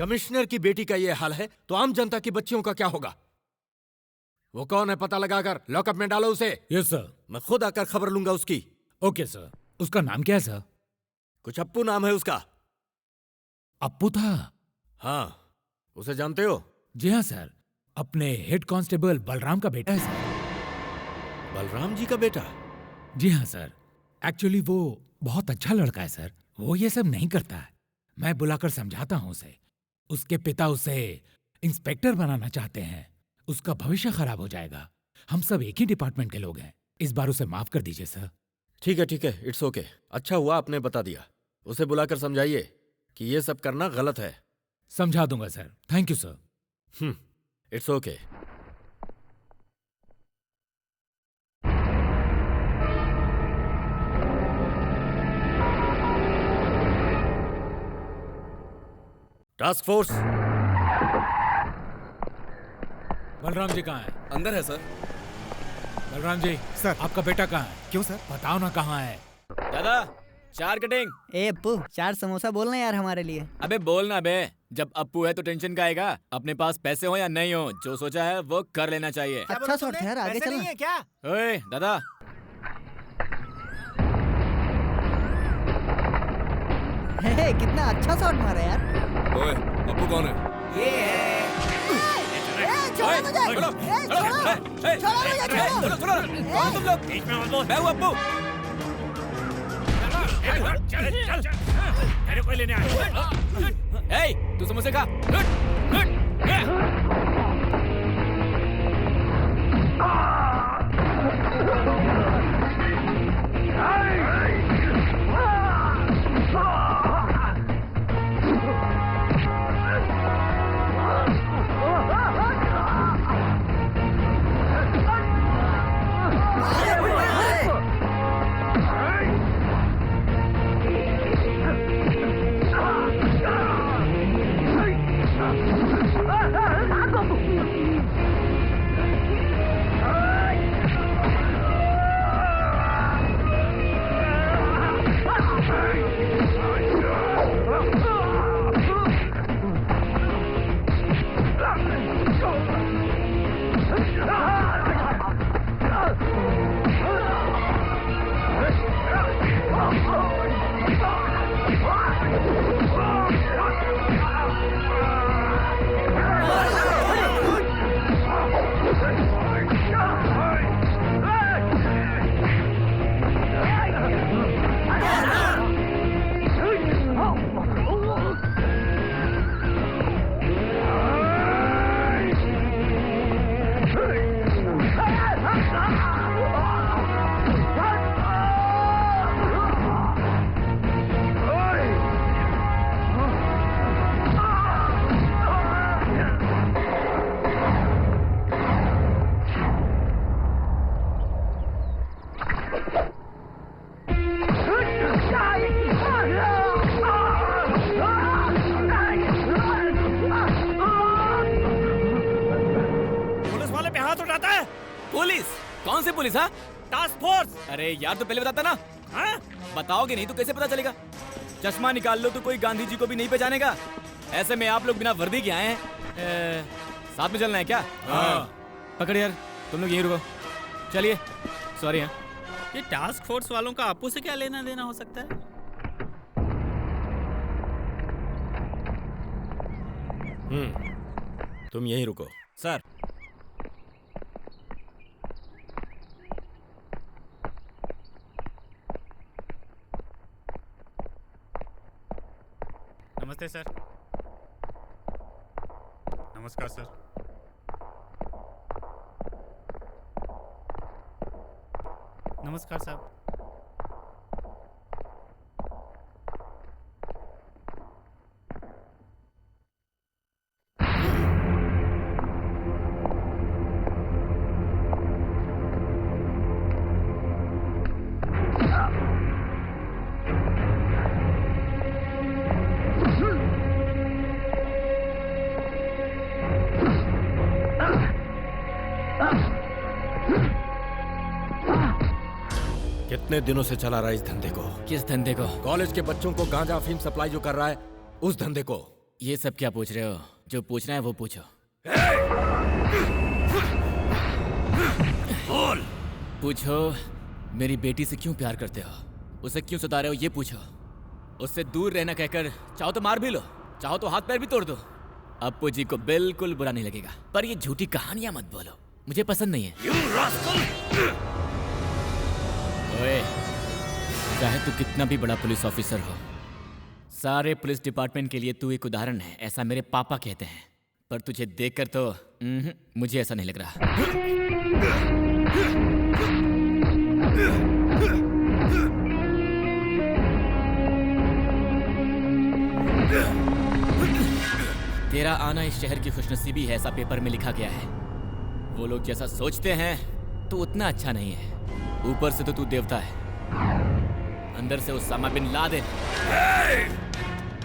कमिश्नर की बेटी का ये हाल है तो आम जनता की बच्चियों का क्या होगा? वो कौन है पता लगाकर लॉकअप में डालो उसे। Yes sir. मैं खुद आकर खबर लूंगा उसकी। Okay sir. उसका नाम क्या है सर? कुछ अप्पू नाम है उसका। अप्पू था? हाँ, उसे जानते हो? जी हाँ सर, अपने हेड कांस्टेबल बलराम का बेटा है सर। बलराम जी का बेटा? जी हाँ सर, एक्चुअली वो बहुत अच्छा लड़का है सर। वो ये सब नहीं करता है। मैं बुलाकर समझाता हूँ उसे। उसके पिता उसे इंस्पेक्टर बनाना चाहते हैं। उसका भविष्य खराब हो जाएगा। हम सब एक ही डिपार्टमेंट के लोग हैं। इस बार उसे माफ कर दीजिए सर। ठीक है, इट्स ओके। अच्छा हुआ आपने बता दिया। उसे बुलाकर समझाइए कि ये सब करना गलत है। समझा दूंगा sir. Thank you sir. It's okay. Task force. Balram ji कहाँ है? अंदर है सर। बलराम जी सर। आपका बेटा कहाँ है? क्यों सर? बताओ ना कहाँ है। दादा 4 कटिंग। ए अप्पू 4 समोसा बोलना यार हमारे लिए। अबे बोलना बे। जब अप्पू है तो टेंशन का आएगा। अपने पास पैसे हो या नहीं हो, जो सोचा है वो कर लेना चाहिए। अच्छा शॉट था यार, आगे चलना। क्या? ओए दादा। हे, कितना अच्छा शॉट मारा यार। ओए, अप्पू कौन है? छोड़ो मुझे। छोड़ो मुझे, छोड़ो। कौन तुम लोग? मैं हूँ अप्पू। तू समोसे खा। पुलिस? कौन सी पुलिस? Task force. अरे यार तो पहले बताता ना। बताओगे नहीं तो कैसे पता चलेगा? चश्मा निकाल लो तो कोई गांधी जी को भी नहीं पहचानेगा। ऐसे में आप लोग बिना वर्दी के आए हैं। साथ में चलना है क्या? पकड़ यार, तुम लोग यहीं रुको। चलिए। सॉरी। ये टास्क फोर्स वालों का अप्पू से क्या लेना देना हो सकता है? तुम यहीं रुको। सर। नमस्ते सर। नमस्कार सर। नमस्कार साहब। कितने दिनों से चला रहा है इस धंधे को? किस धंधे को? कॉलेज के बच्चों को गांजा अफीम सप्लाई जो कर रहा है, उस धंधे को। ये सब क्या पूछ रहे हो? जो पूछना है वो पूछो। बोल। पूछो मेरी बेटी से क्यों प्यार करते हो, उसे क्यों सता रहे हो, ये पूछो। उससे दूर रहना कहकर चाहो तो मार भी लो, चाहो तो हाथ पैर भी तोड़ दो। अप्पू जी को बिल्कुल बुरा नहीं लगेगा, पर ये झूठी कहानियां मत बोलो, मुझे पसंद नहीं है। ओए, चाहे तू कितना भी बड़ा पुलिस ऑफिसर हो, सारे पुलिस डिपार्टमेंट के लिए तू एक उदाहरण है, ऐसा मेरे पापा कहते हैं। पर तुझे देखकर तो मुझे ऐसा नहीं लग रहा। तेरा आना इस शहर की खुशनसीबी है, ऐसा पेपर में लिखा गया है। वो लोग जैसा सोचते हैं तो उतना अच्छा नहीं है। ऊपर से तो तू देवता है, अंदर से उसामा बिन लादेन।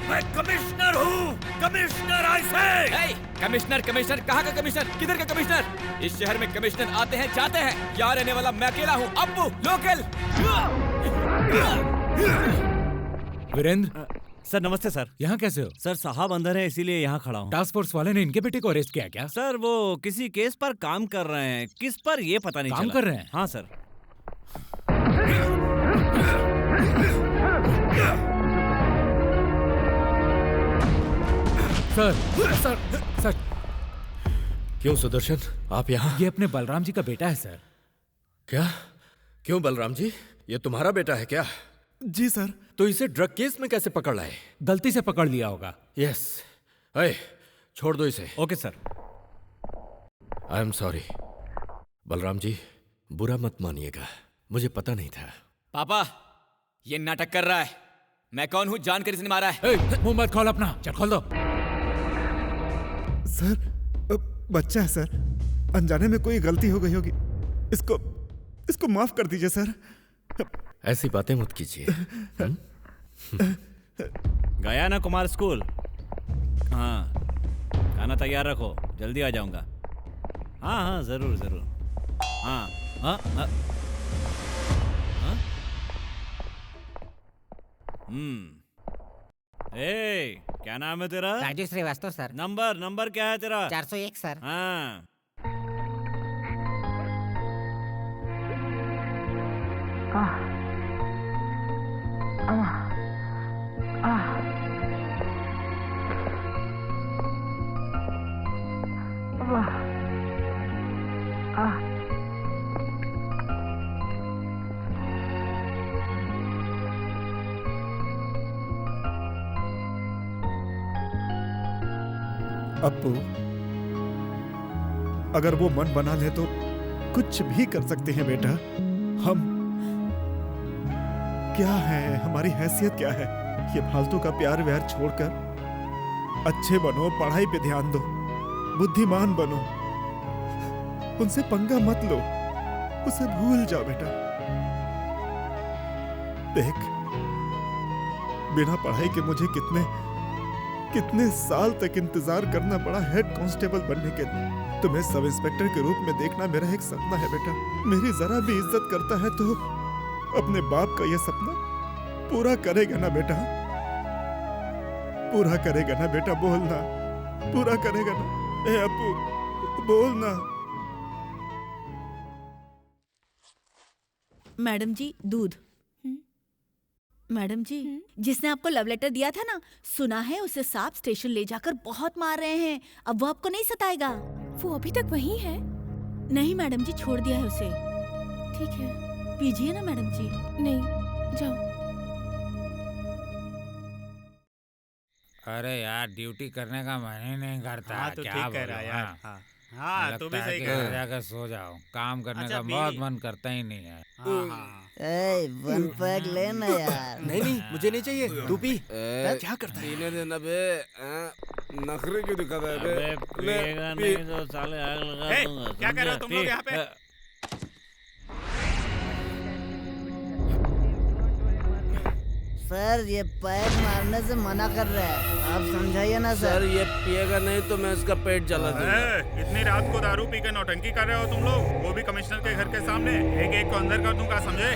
मैं कमिश्नर हूँ, कमिश्नर ऐसे। कमिश्नर कमिश्नर कहाँ का कमिश्नर, किधर का कमिश्नर? इस शहर में कमिश्नर आते हैं जाते हैं, यहाँ रहने वाला मैं अकेला हूँ, अप्पू लोकल। वीरेंद्र सर नमस्ते सर। यहाँ कैसे हो? सर साहब अंदर है इसीलिए यहाँ खड़ा हूँ। टास्क फोर्स वाले ने इनके बेटे को अरेस्ट किया क्या? सर वो किसी केस पर काम कर रहे हैं, किस पर ये पता नहीं काम चला। कर रहे हैं? हाँ सर। सर क्यों सुदर्शन, आप यहाँ? ये अपने बलराम जी का बेटा है सर। क्या? क्यों बलराम जी, ये तुम्हारा बेटा है क्या? जी सर। तो इसे ड्रग केस में कैसे पकड़ लाए? गलती से पकड़ लिया होगा। यस। अरे छोड़ दो इसे। Okay sir. I am sorry. Balram ji बुरा मत मानिएगा, मुझे पता नहीं था। पापा ये नाटक कर रहा है, मैं कौन हूँ जानकर इसने मारा है। मुंह मत खोल अपना, चल खोल दो। सर बच्चा है सर, अनजाने में कोई गलती हो गई होगी, इसको माफ कर दीजिए सर। ऐसी बातें मत कीजिए। गया ना कुमार स्कूल? हाँ खाना तैयार रखो, जल्दी आ जाऊंगा। हाँ हाँ जरूर जरूर। हाँ हाँ हाँ। ए क्या नाम है तेरा? राजेश श्रीवास्तव सर। नंबर क्या है तेरा? 401 सर। हाँ अप्पू, अगर वो मन बना ले तो कुछ भी कर सकते हैं बेटा। हम क्या है, हमारी हैसियत क्या है? ये फालतू का प्यार व्यार छोड़कर अच्छे बनो, पढ़ाई पे ध्यान दो, बुद्धिमान बनो, उनसे पंगा मत लो, उसे भूल जाओ बेटा। देख, बिना पढ़ाई के मुझे कितने साल तक इंतजार करना पड़ा हेड कांस्टेबल बनने के लिए। तुम्हें सब इंस्पेक्टर के रूप में देखना मेरा एक सपना है बेटा। मेरी जरा भी इज्जत करता है तो अपने बाप का यह सपना पूरा करेगा ना बेटा? पूरा करेगा ना बेटा? बोलना, पूरा करेगा ना? ए अप्पू बोलना। मैडम जी दूध। मैडम जी जिसने आपको लव लेटर दिया था ना, सुना है उसे सांप स्टेशन ले जाकर बहुत मार रहे हैं। अब वो आपको नहीं सताएगा। वो अभी तक वहीं है? नहीं मैडम जी, छोड़ दिया है उसे। ठीक है, पीजिए ना मैडम जी। नहीं जाओ। अरे यार ड्यूटी करने का मन ही नहीं करता। हाँ, तो क्या ठीक कह बोलूं, रहा है यार। हाँ। हाँ तू भी लगता है सही कि कह घर रहा है। जाकर सो जाओ, काम करने अच्छा, का बहुत मन करता ही नहीं है। हाँ, हाँ। ए, वन पैक लेना यार। नहीं मुझे नहीं चाहिए, तू पी। क्या करता है? पीने देना बे। नखरे क्यों दिखाता है बे? अबे पिएगा नहीं तो साले आग लगा ए, दूंगा। क्या कर रहे हो तुम लोग यहाँ पे? सर ये पैक मारने से मना कर रहा है, आप समझाइए ना सर सर। ये पिएगा नहीं तो मैं इसका पेट जला दूंगा। इतनी रात को दारू पी के नौटंकी कर रहे हो तुम लोग, वो भी कमिश्नर के घर के सामने। एक एक को अंदर कर दूंगा, समझे?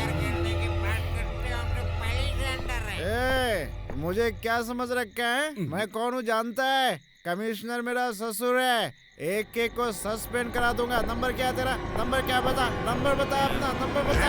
मुझे क्या समझ रखा है? मैं कौन हूँ जानता है? कमिश्नर मेरा ससुर है। एक एक को सस्पेंड करा दूंगा। नंबर क्या है तेरा? नंबर क्या? बता, नंबर बता अपना, नंबर बता।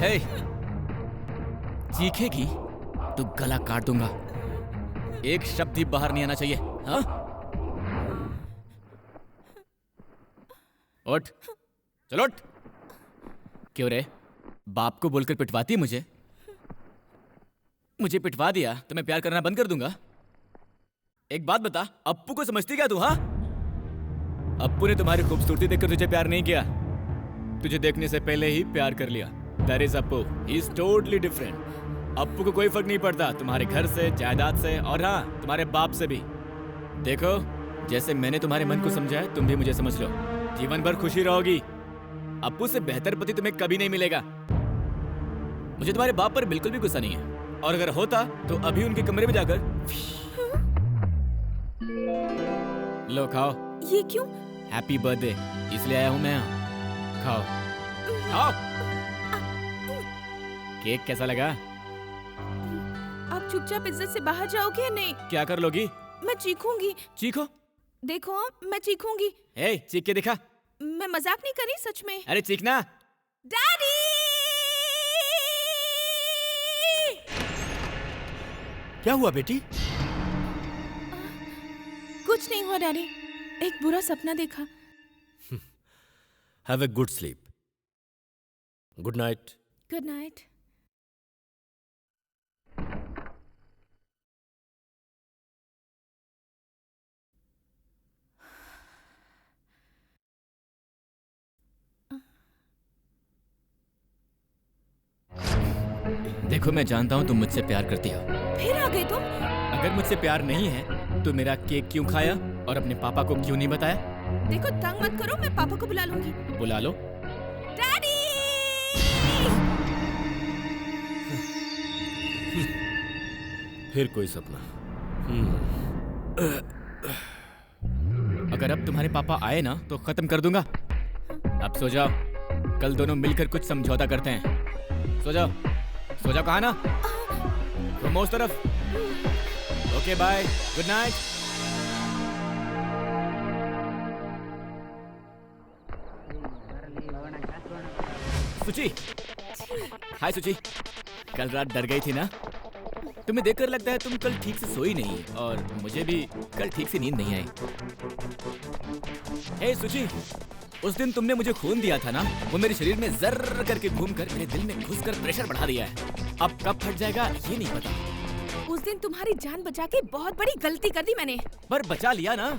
हे, चीखेगी तो गला काट दूंगा। एक शब्द भी बाहर नहीं आना चाहिए। हाँ? उठ, चलो उठ। क्यों रे? बाप को बोलकर पिटवाती मुझे? मुझे पिटवा दिया तो मैं प्यार करना बंद कर दूंगा? एक बात बता, अप्पू को समझती क्या तू? हाँ, अप्पू ने तुम्हारी खूबसूरती देखकर तुझे प्यार नहीं किया, तुझे देखने से पहले ही प्यार कर लिया। That is Appu, he is totally different। Appu को कोई फर्क नहीं पड़ता तुम्हारे घर से, जायदाद से, और हाँ, तुम्हारे बाप से भी। देखो, जैसे मैंने तुम्हारे मन को समझा है, तुम भी मुझे समझ लो। जीवन भर खुशी रहोगी। अप्पू से बेहतर पति तुम्हें कभी नहीं मिलेगा। मुझे तुम्हारे बाप पर बिल्कुल भी गुस्सा नहीं है, और अगर होता तो अभी उनके कमरे में जाकर लो खाओ। ये क्यों? हैप्पी बर्थडे इसलिए आया हूं मैं। खाओ खाओ। केक कैसा लगा? आप चुपचाप इज्जत से बाहर जाओगे या नहीं? क्या कर लोगी? मैं चीखूंगी। चीखो। देखो, मैं चीखूंगी। ए, चीख के दिखा। मैं मजाक नहीं कर रही, सच में। अरे चीखना। डैडी! क्या हुआ बेटी? कुछ नहीं हुआ डैडी, एक बुरा सपना देखा। Have a good sleep. Good night. Good night. देखो, मैं जानता हूँ तुम मुझसे प्यार करती हो। फिर आ गए तुम? अगर मुझसे प्यार नहीं है तो मेरा केक क्यों खाया और अपने पापा को क्यों नहीं बताया? देखो, तंग मत करो, मैं पापा को बुला लूंगी। बुला लो। डैडी! फिर कोई सपना। अगर अब तुम्हारे पापा आए ना तो खत्म कर दूंगा। अब सो जाओ, कल दोनों मिलकर कुछ समझौता करते हैं। सो जाओ, सो जाओ। कहा ना? तुम उस तरफ। Okay bye, good night. Suchi. Hi सुची। कल रात डर गई थी ना? तुम्हें देखकर लगता है तुम कल ठीक से सोई नहीं, और मुझे भी कल ठीक से नींद नहीं आई। हे सुची, उस दिन तुमने मुझे खून दिया था ना, वो मेरे शरीर में जर्र करके घूमकर मेरे दिल में घुसकर प्रेशर बढ़ा दिया है। अब कब फट जाएगा ये नहीं पता। उस दिन तुम्हारी जान बचा के बहुत बड़ी गलती कर दी मैंने। पर बचा लिया ना।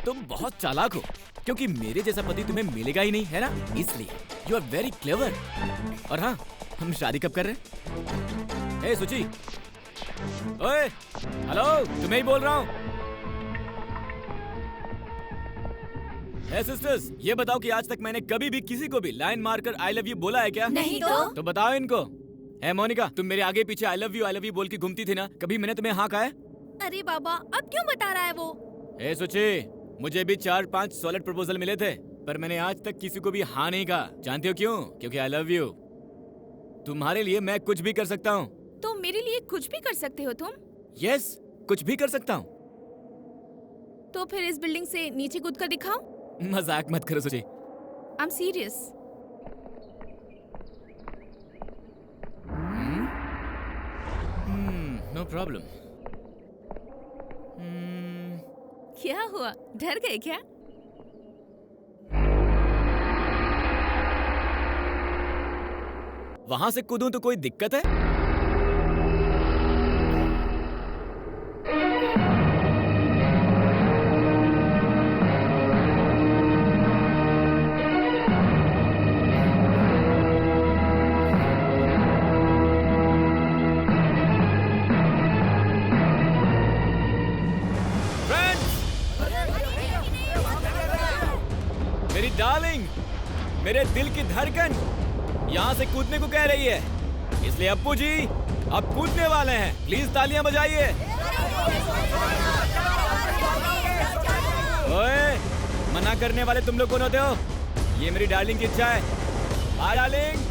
तुम बहुत चालाक हो, क्योंकि मेरे जैसा पति तुम्हें मिलेगा ही नहीं, है ना? इसलिए यू आर वेरी क्लेवर। और हाँ, हम शादी कब कर रहे हैं? हे सुची। ओए, हेलो, तुम्हें ही बोल रहा हूँ। हे सिस्टर्स, ये बताओ कि आज तक मैंने कभी भी किसी को भी लाइन मारकर आई लव यू बोला है क्या? नहीं तो बताओ इनको। हे मोनिका, तुम मेरे आगे पीछे आई लव यू बोल के घूमती थी ना, कभी मैंने तुम्हें हाँ कहा है? अरे बाबा, अब क्यों बता रहा है वो? हे सुची, मुझे भी 4-5 सॉलिड प्रपोजल मिले थे, पर मैंने आज तक किसी को भी हाँ नहीं कहा। जानते हो क्यों? क्योंकि आई लव यू। तुम्हारे लिए मैं कुछ भी कर सकता हूँ। तो मेरे लिए कुछ भी कर सकते हो तुम? यस, कुछ भी कर सकता हूँ। तो फिर इस बिल्डिंग से नीचे कूद कर दिखाओ। मजाक मत करो Suchi. I am serious. No problem. क्या हुआ, डर गए क्या? वहां से कूदूं तो कोई दिक्कत है? डार्लिंग, मेरे दिल की धड़कन यहाँ से कूदने को कह रही है, इसलिए अप्पू जी अब कूदने वाले हैं। प्लीज तालियां बजाइए। ओए, मना करने वाले तुम लोग कौन होते हो? ये मेरी डार्लिंग की इच्छा है। हाँ डार्लिंग।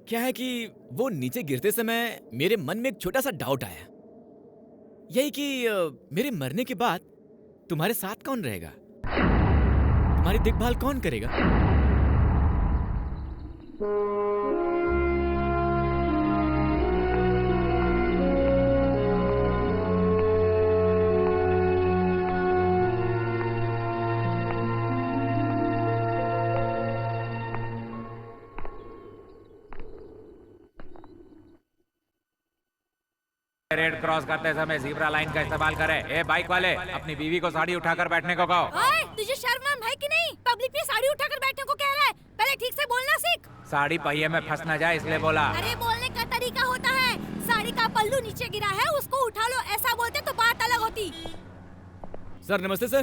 क्या है कि वो नीचे गिरते समय मेरे मन में एक छोटा सा डाउट आया, यही कि मेरे मरने के बाद तुम्हारे साथ कौन रहेगा, तुम्हारी देखभाल कौन करेगा? रेड क्रॉस करते समय ज़ीब्रा लाइन का इस्तेमाल करें। ए बाइक वाले, अपनी बीवी को साड़ी उठाकर बैठने को कहो। ओए, तुझे शर्म नाम है कि नहीं? पब्लिक में साड़ी उठाकर बैठने को कह रहा है। पहले ठीक से बोलना सीख। साड़ी पहिए में फंस न जाए इसलिए बोला। अरे बोलने का तरीका होता है। साड़ी का पल्लू नीचे गिरा है, उसको उठा लो, ऐसा बोलते तो बात अलग होती। सर नमस्ते सर।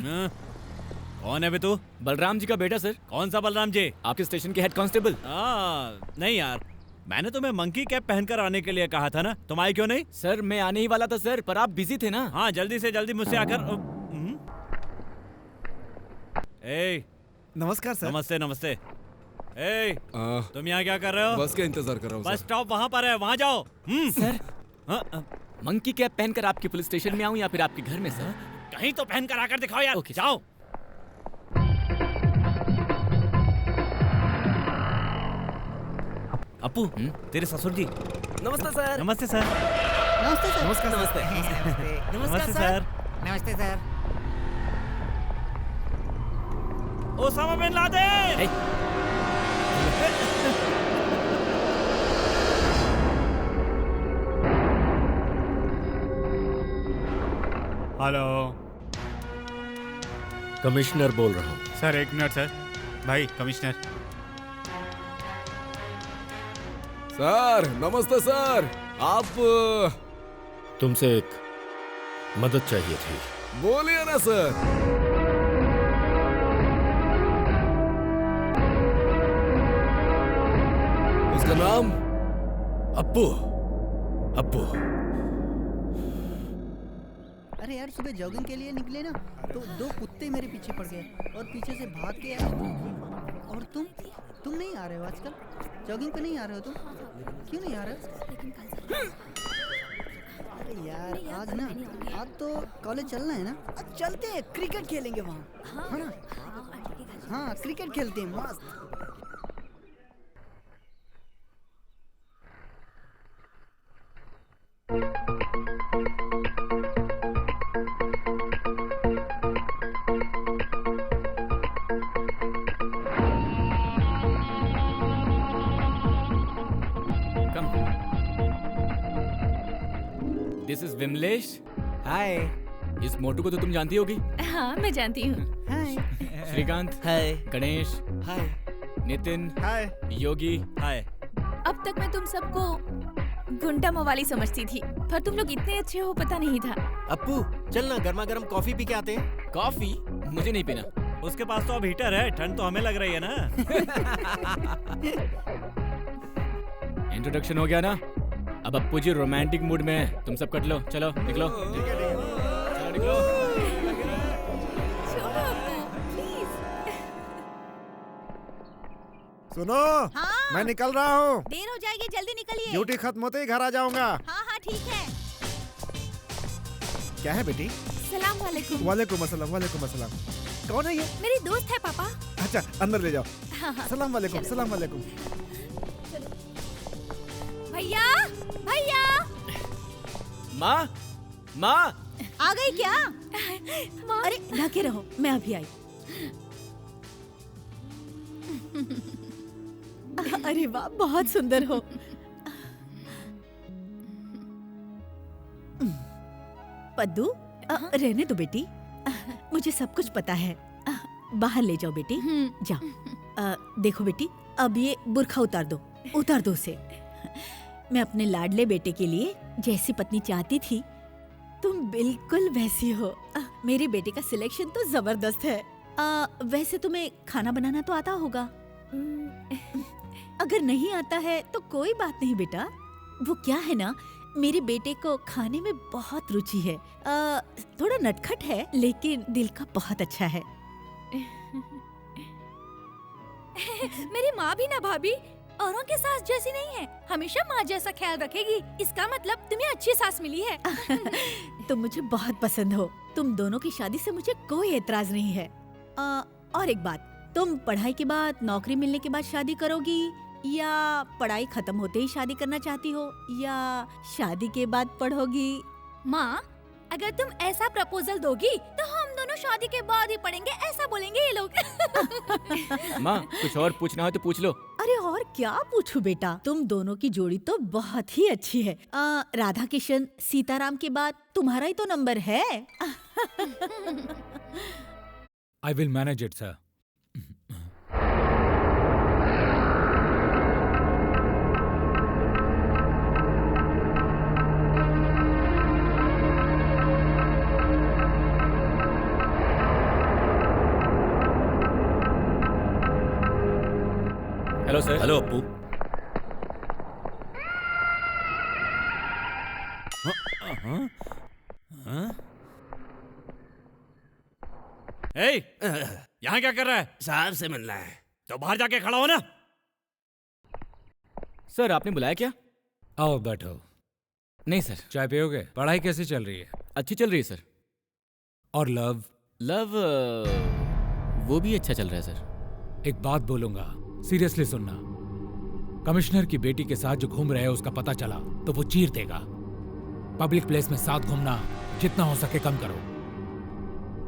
कौन है बे तू? बलराम जी का बेटा सर। कौन सा बलराम जी? आपके स्टेशन के हेड कांस्टेबल। नहीं यार, मैंने तुम्हें मंकी कैप पहनकर आने के लिए कहा था ना, तुम आए क्यों नहीं? सर मैं आने ही वाला था सर, पर आप बिजी थे ना। हाँ, जल्दी से जल्दी मुझसे आकर। ए, नमस्कार सर। नमस्ते नमस्ते। ए, तुम यहाँ क्या कर रहे हो? बस का इंतजार कर रहा हूँ। बस स्टॉप वहाँ पर है, वहाँ जाओ। सर, मंकी कैप पहनकर आपके पुलिस स्टेशन में आऊँ या फिर आपके घर में सर? कहीं तो पहन कर आकर दिखाओ यार। जाओ। अप्पू, तेरे ससुर जी। नमस्ते सर। नमस्ते सर। नमस्ते सर। नमस्कार नमस्ते। नमस्ते सर। नमस्ते sir. Osama bin Laden. Hello commissioner बोल रहा हूँ। सर, एक मिनट सर। भाई कमिश्नर। सर नमस्ते सर। आप तुमसे एक मदद चाहिए थी। बोलिए ना सर। उसका नाम? अप्पू। अप्पू। अरे यार, सुबह जॉगिंग के लिए निकले ना तो दो कुत्ते मेरे पीछे पड़ गए और पीछे से भाग के आए। और तुम नहीं आ रहे हो आजकल? जॉगिंग पे नहीं आ रहे हो तुम? क्यों नहीं आ रहे हो? अरे यार, आज तो कॉलेज चलना है ना? चलते हैं, क्रिकेट खेलेंगे वहाँ, है ना? हाँ, क्रिकेट खेलते हैं, मस्त। This is Vimlesh. हाय। इस मोटू को तो तुम जानती होगी। हाँ, मैं जानती हूँ। हाय। श्रीकांत। हाय। गणेश। हाय। नितिन। हाय। योगी। हाय। अब तक मैं तुम सबको गुंडा मवाली समझती थी, पर तुम लोग इतने अच्छे हो पता नहीं था। अप्पू, चल ना गर्मा गर्म कॉफी पी के आते हैं। कॉफी? मुझे नहीं पीना। उसके पास तो अब हीटर है, ठंड तो हमें लग रही है ना। इंट्रोडक्शन हो गया ना, अब अप्पू जी रोमांटिक मूड में है। तुम सब कट लो, चलो निकलो। चलो निकलो। सुनो, हाँ? मैं निकल रहा हूँ। देर हो जाएगी, जल्दी निकलिए। ड्यूटी खत्म होते ही घर आ जाऊंगा। हाँ हाँ ठीक है। क्या है बेटी? सलाम वालेकुम। वालेकुम अस्सलाम, वालेकुम अस्सलाम। कौन है ये? मेरी दोस्त है पापा। अच्छा, अंदर ले जाओ। हाँ। सलाम वालेकुम, सलाम वालेकुम। भैया भैया। माँ माँ आ गई क्या? अरे ढके रहो, मैं अभी आई। अरे वाह, बहुत सुंदर हो। पद्दू, रहने दो बेटी, मुझे सब कुछ पता है। बाहर ले जाओ बेटी, जाओ। देखो बेटी, अब ये बुर्खा उतार दो उसे। मैं अपने लाडले बेटे के लिए जैसी पत्नी चाहती थी, तुम बिल्कुल वैसी हो। मेरे बेटे का सिलेक्शन तो जबरदस्त है। वैसे तुम्हें खाना बनाना तो आता होगा? अगर नहीं आता है तो कोई बात नहीं बेटा। वो क्या है ना, मेरे बेटे को खाने में बहुत रुचि है। थोड़ा नटखट है लेकिन दिल का बहुत अच्छा है। मेरी माँ भी ना भाभी औरों के सास जैसी नहीं है, हमेशा माँ जैसा ख्याल रखेगी। इसका मतलब तुम्हें अच्छी सास मिली है। तुम मुझे बहुत पसंद हो। तुम दोनों की शादी से मुझे कोई एतराज नहीं है। और एक बात, तुम पढ़ाई के बाद, नौकरी मिलने के बाद शादी करोगी, या पढ़ाई खत्म होते ही शादी करना चाहती हो, या शादी के बाद पढ़ोगी? माँ, अगर तुम ऐसा प्रपोजल दोगी तो हम दोनों शादी के बाद ही पढ़ेंगे, ऐसा बोलेंगे ये लोग। माँ, कुछ और पूछना हो तो पूछ लो। अरे और क्या पूछूं बेटा, तुम दोनों की जोड़ी तो बहुत ही अच्छी है। राधा किशन सीताराम के बाद तुम्हारा ही तो नंबर है। I will manage it, sir. Hello sir. Hello Appu. यहाँ क्या कर रहा है? साहब से मिलना है। तो बाहर जाके खड़ा हो ना। सर, आपने बुलाया क्या? आओ बैठो। नहीं सर। चाय पियोगे? पढ़ाई कैसी चल रही है? अच्छी चल रही है सर। और लव? लव वो भी अच्छा चल रहा है सर। एक बात बोलूंगा, सीरियसली सुनना। कमिश्नर की बेटी के साथ जो घूम रहे हो उसका पता चला तो वो चीर देगा। पब्लिक प्लेस में साथ घूमना जितना हो सके कम करो।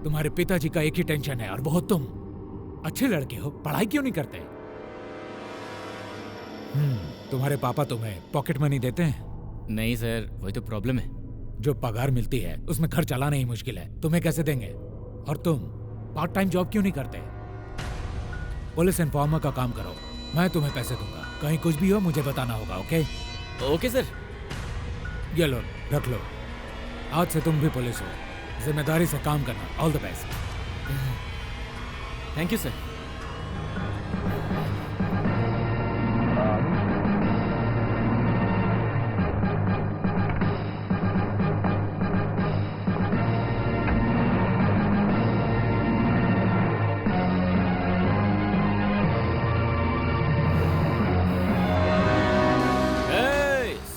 तुम्हारे पिताजी का एक ही टेंशन है और वो तुम। अच्छे लड़के हो, पढ़ाई क्यों नहीं करते? तुम्हारे पापा तुम्हें पॉकेट मनी देते हैं? नहीं सर, वही तो प्रॉब्लम है। जो पगार मिलती है उसमें घर चलाना ही मुश्किल है, तुम्हें कैसे देंगे? और तुम पार्ट टाइम जॉब क्यों नहीं करते? पुलिस इन्फॉर्मर का काम करो, मैं तुम्हें पैसे दूंगा। कहीं कुछ भी हो मुझे बताना होगा। ओके? Okay sir. ये लो, रख लो। आज से तुम भी पुलिस हो, जिम्मेदारी से काम करना। All the best. Thank you sir.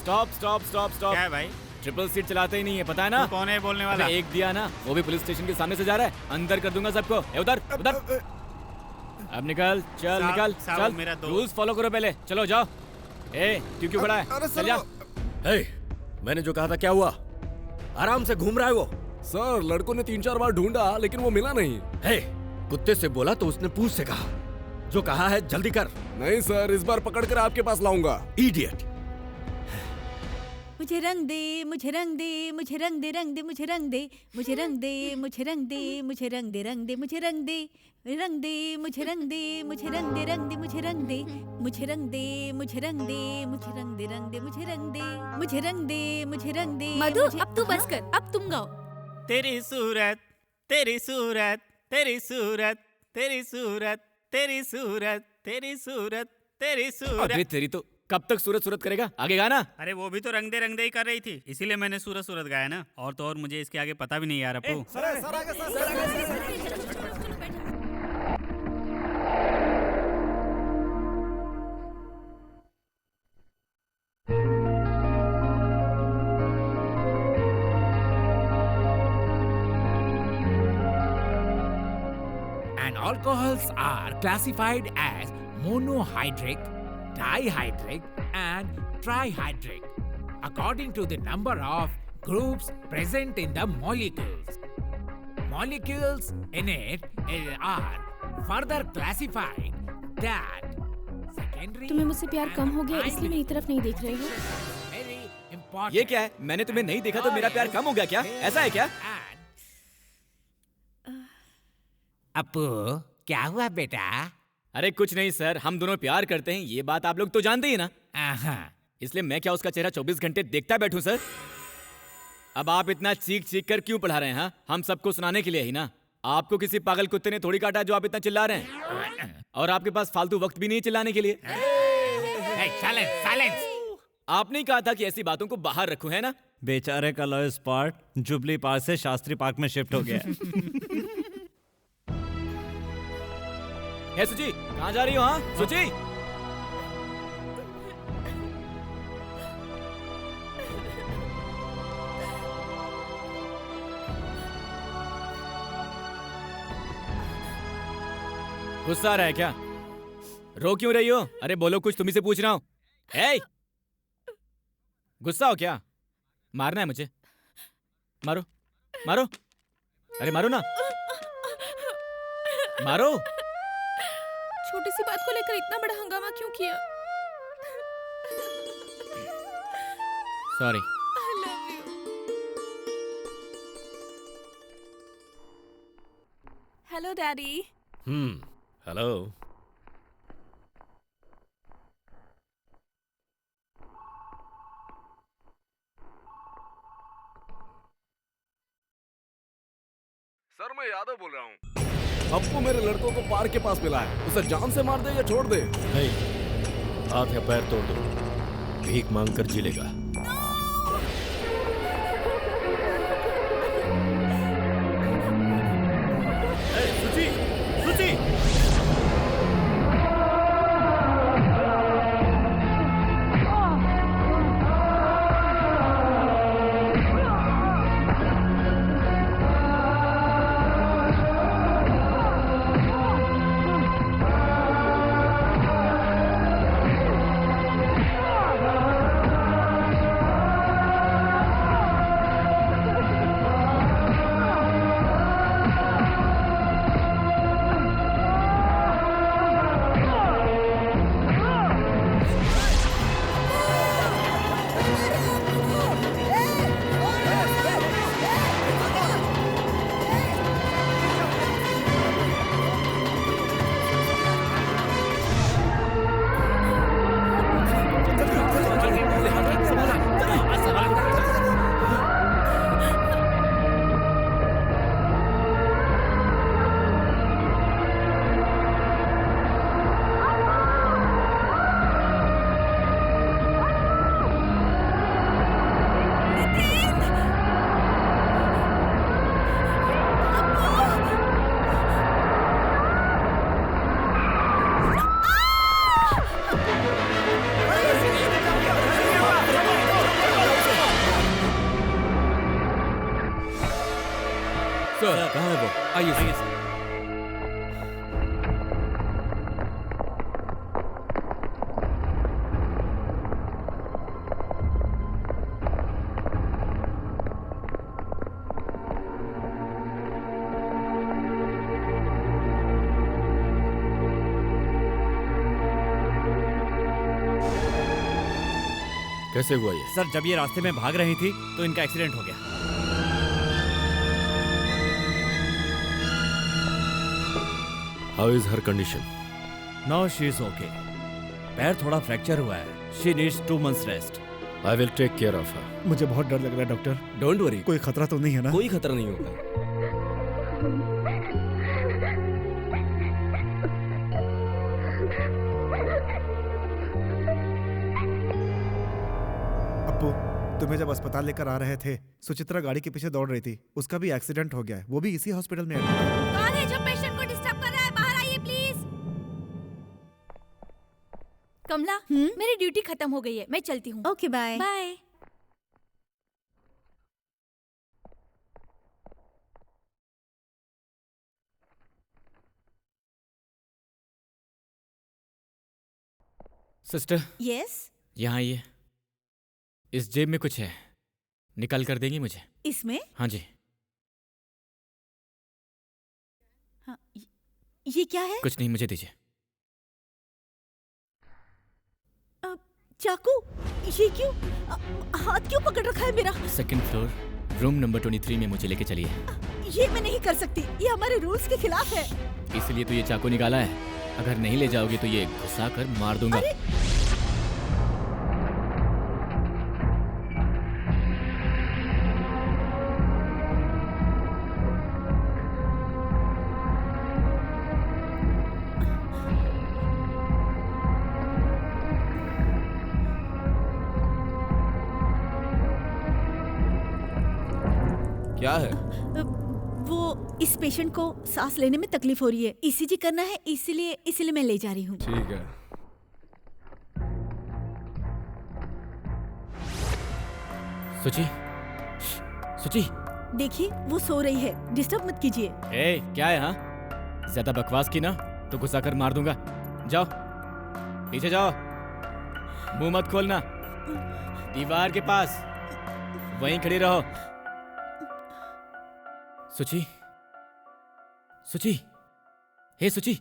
Stop stop stop. क्या है भाई? ट्रिपल सीट चलाते ही नहीं है, पता है ना? तू कौन है बोलने वाला? एक दिया ना, वो भी पुलिस स्टेशन के सामने से जा रहा है। अंदर कर दूंगा सबको। उधर उधर। अब निकल, चल निकल, चल। मेरा दोस्त। रूल्स फॉलो करो पहले। चलो जाओ। तू क्यों खड़ा है? चल जा। मैंने जो कहा था क्या हुआ? आराम से घूम रहा है वो। सर, लड़कों ने 3-4 बार ढूंढा लेकिन वो मिला नहीं। कुत्ते से बोला तो उसने पूछ से कहा। जो कहा है जल्दी कर। नहीं सर, इस बार पकड़कर आपके पास लाऊंगा। इडियट। मुझे रंग दे, मुझे रंग दे, मुझे रंग दे, रंग दे, मुझे रंग दे, मुझे रंग दे, मुझे रंग दे, मुझे रंग दे, रंग दे, मुझे रंग दे, रंग दे, मुझे रंग दे, मुझे रंग दे, रंग दे, मुझे रंग दे, मुझे रंग दे, मुझे रंग दे, मुझे रंग दे, रंग दे, मुझे रंग दे, मुझे रंग दे, मुझे रंग दे। मधु, अब तू बस कर, अब तुम गाओ। तेरी सूरत, तेरी सूरत, तेरी सूरत, तेरी सूरत, तेरी सूरत, तेरी सूरत, तेरी सूरत। अबे तेरी तो कब तक सूरत सूरत करेगा? आगे गाना। अरे वो भी तो रंग दे ही कर रही थी, इसीलिए मैंने सूरत सूरत गाया ना। और तो और मुझे इसके आगे पता भी नहीं यार Appu. alcohols are classified as monohydric, dihydric, and trihydric according to the number of groups present in the molecules. Molecules in it are further classified that secondary. तुम्हें मुझसे प्यार कम हो गया इसलिए मेरी तरफ नहीं देख रहे हो? Very important. ये क्या है? मैंने तुम्हें नहीं देखा तो मेरा प्यार कम हो गया क्या? ऐसा है क्या? अपू, क्या हुआ बेटा? अरे कुछ नहीं सर, हम दोनों प्यार करते हैं, ये बात आप लोग तो जानते ही ना। इसलिए मैं क्या उसका चेहरा 24 घंटे देखता बैठूं सर? अब आप इतना चीख चीख कर क्यों पढ़ा रहे हैं? हाँ, हम सबको सुनाने के लिए ही ना। आपको किसी पागल कुत्ते ने थोड़ी काटा जो आप इतना चिल्ला रहे हैं, और आपके पास फालतू वक्त भी नहीं है चिल्लाने के लिए। साइलेंस। आपने ही कहा था कि ऐसी बातों को बाहर रखूं, है ना? बेचारे का लॉयर्स पार्क जुबली पार्क से शास्त्री पार्क में शिफ्ट हो गया है। हे सुची, कहाँ जा रही हो? हाँ सुची, गुस्सा आ रहा है क्या? रो क्यों रही हो? अरे बोलो कुछ, तुम्ही से पूछ रहा हूं। हे, गुस्सा हो क्या? मारना है मुझे? मारो मारो, अरे मारो ना, मारो। छोटी सी बात को लेकर इतना बड़ा हंगामा क्यों किया? Sorry. I love you. Hello, Daddy. Hello. Sir मैं यादव बोल रहा हूँ। अप्पू मेरे लड़कों को पार्क के पास मिला है, उसे जान से मार दे या छोड़ दे? नहीं, हाथ या पैर तोड़ दो, भीख मांग कर जी लेगा। सुची, सुची। सर कहाँ है वो? आइए सर। कैसे हुआ ये? सर जब ये रास्ते में भाग रही थी तो इनका एक्सीडेंट हो गया। How is her condition? Now she is okay. पैर थोड़ा फ्रैक्चर हुआ है। She needs 2 months rest. I will take care of her. मुझे बहुत डर लग रहा है डॉक्टर। डोंट वरी, कोई खतरा तो नहीं है ना? कोई खतरा नहीं होगा। अप्पू, तुम्हें जब अस्पताल लेकर आ रहे थे, सुचित्रा गाड़ी के पीछे दौड़ रही थी, उसका भी एक्सीडेंट हो गया है, वो भी इसी हॉस्पिटल में एडमिट है। कौन है जो पेशेंट को डिस्टर्ब कर रहा है? बाहर आइए प्लीज। कमला, मेरी ड्यूटी खत्म हो गई है, मैं चलती हूँ। Okay bye. Bye. Sister, yes, यहाँ आइए। इस जेब में कुछ है, निकाल कर देंगी मुझे? इसमें? हाँ जी। हाँ, ये क्या है? कुछ नहीं, मुझे दीजिए। चाकू? ये क्यों? हाथ क्यों पकड़ रखा है मेरा? सेकंड फ्लोर, रूम नंबर 23 में मुझे लेके चलिए। ये मैं नहीं कर सकती, ये हमारे रूल्स के खिलाफ है। इसलिए तो ये चाकू निकाला है। अगर नहीं ले जाओगे तो ये घुसा कर मार दूंगा। क्या है? वो इस पेशेंट को सांस लेने में तकलीफ हो रही है, ईसीजी करना है, इसीलिए मैं ले जा रही हूँ। ठीक है। सुची, सुची। देखिए वो सो रही है, डिस्टर्ब मत कीजिए। ए, क्या है? हाँ, ज्यादा बकवास की ना तो घुसा कर मार दूंगा। जाओ पीछे जाओ, मुंह मत खोलना, दीवार के पास वहीं खड़ी रहो। सुची, सुची, हे सुची।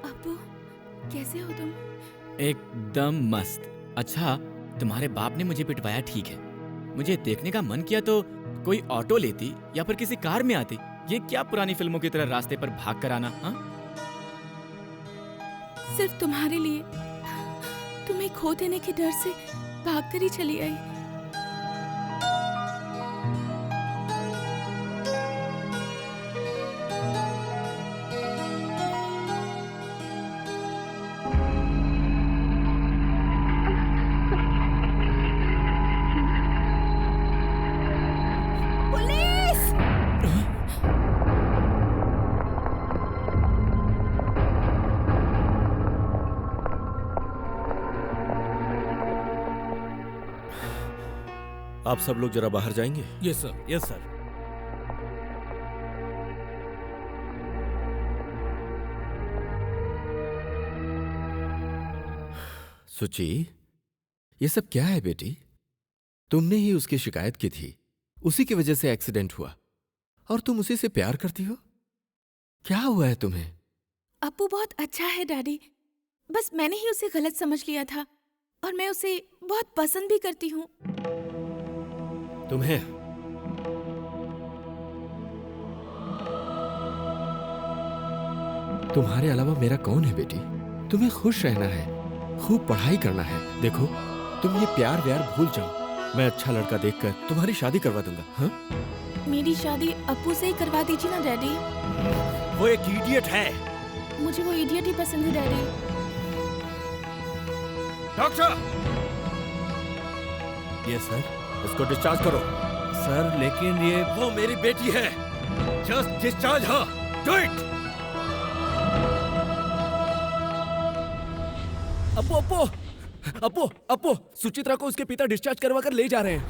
अब्बू, कैसे हो तुम? एकदम मस्त। अच्छा, तुम्हारे बाप ने मुझे पिटवाया ठीक है, मुझे देखने का मन किया तो कोई ऑटो लेती या फिर किसी कार में आती। ये क्या पुरानी फिल्मों की तरह रास्ते पर भाग कर आना? हाँ, सिर्फ तुम्हारे लिए, तुम्हें खो देने के डर से भाग कर ही चली आई। आप सब लोग जरा बाहर जाएंगे? Yes sir, yes sir. सुची, ये सब क्या है बेटी? तुमने ही उसकी शिकायत की थी, उसी की वजह से एक्सीडेंट हुआ और तुम उसी से प्यार करती हो? क्या हुआ है तुम्हें? अब्बू बहुत अच्छा है डैडी, बस मैंने ही उसे गलत समझ लिया था और मैं उसे बहुत पसंद भी करती हूँ। तुम्हें तुम्हारे अलावा मेरा कौन है बेटी? तुम्हें खुश रहना है, खूब पढ़ाई करना है। देखो, तुम ये प्यार व्यार भूल जाओ। मैं अच्छा लड़का देखकर तुम्हारी शादी करवा दूंगा। हाँ? मेरी शादी अब्बू से ही करवा दीजिए ना डैडी। वो एक इडियट है। मुझे वो इडियट ही पसंद है डैडी। डॉक्टर! Yes sir. इसको डिस्चार्ज करो। सर लेकिन ये वो मेरी बेटी है। Just discharge her. Do it. अपो अपो अपो अपो, सुचित्रा को उसके पिता डिस्चार्ज करवा कर ले जा रहे हैं।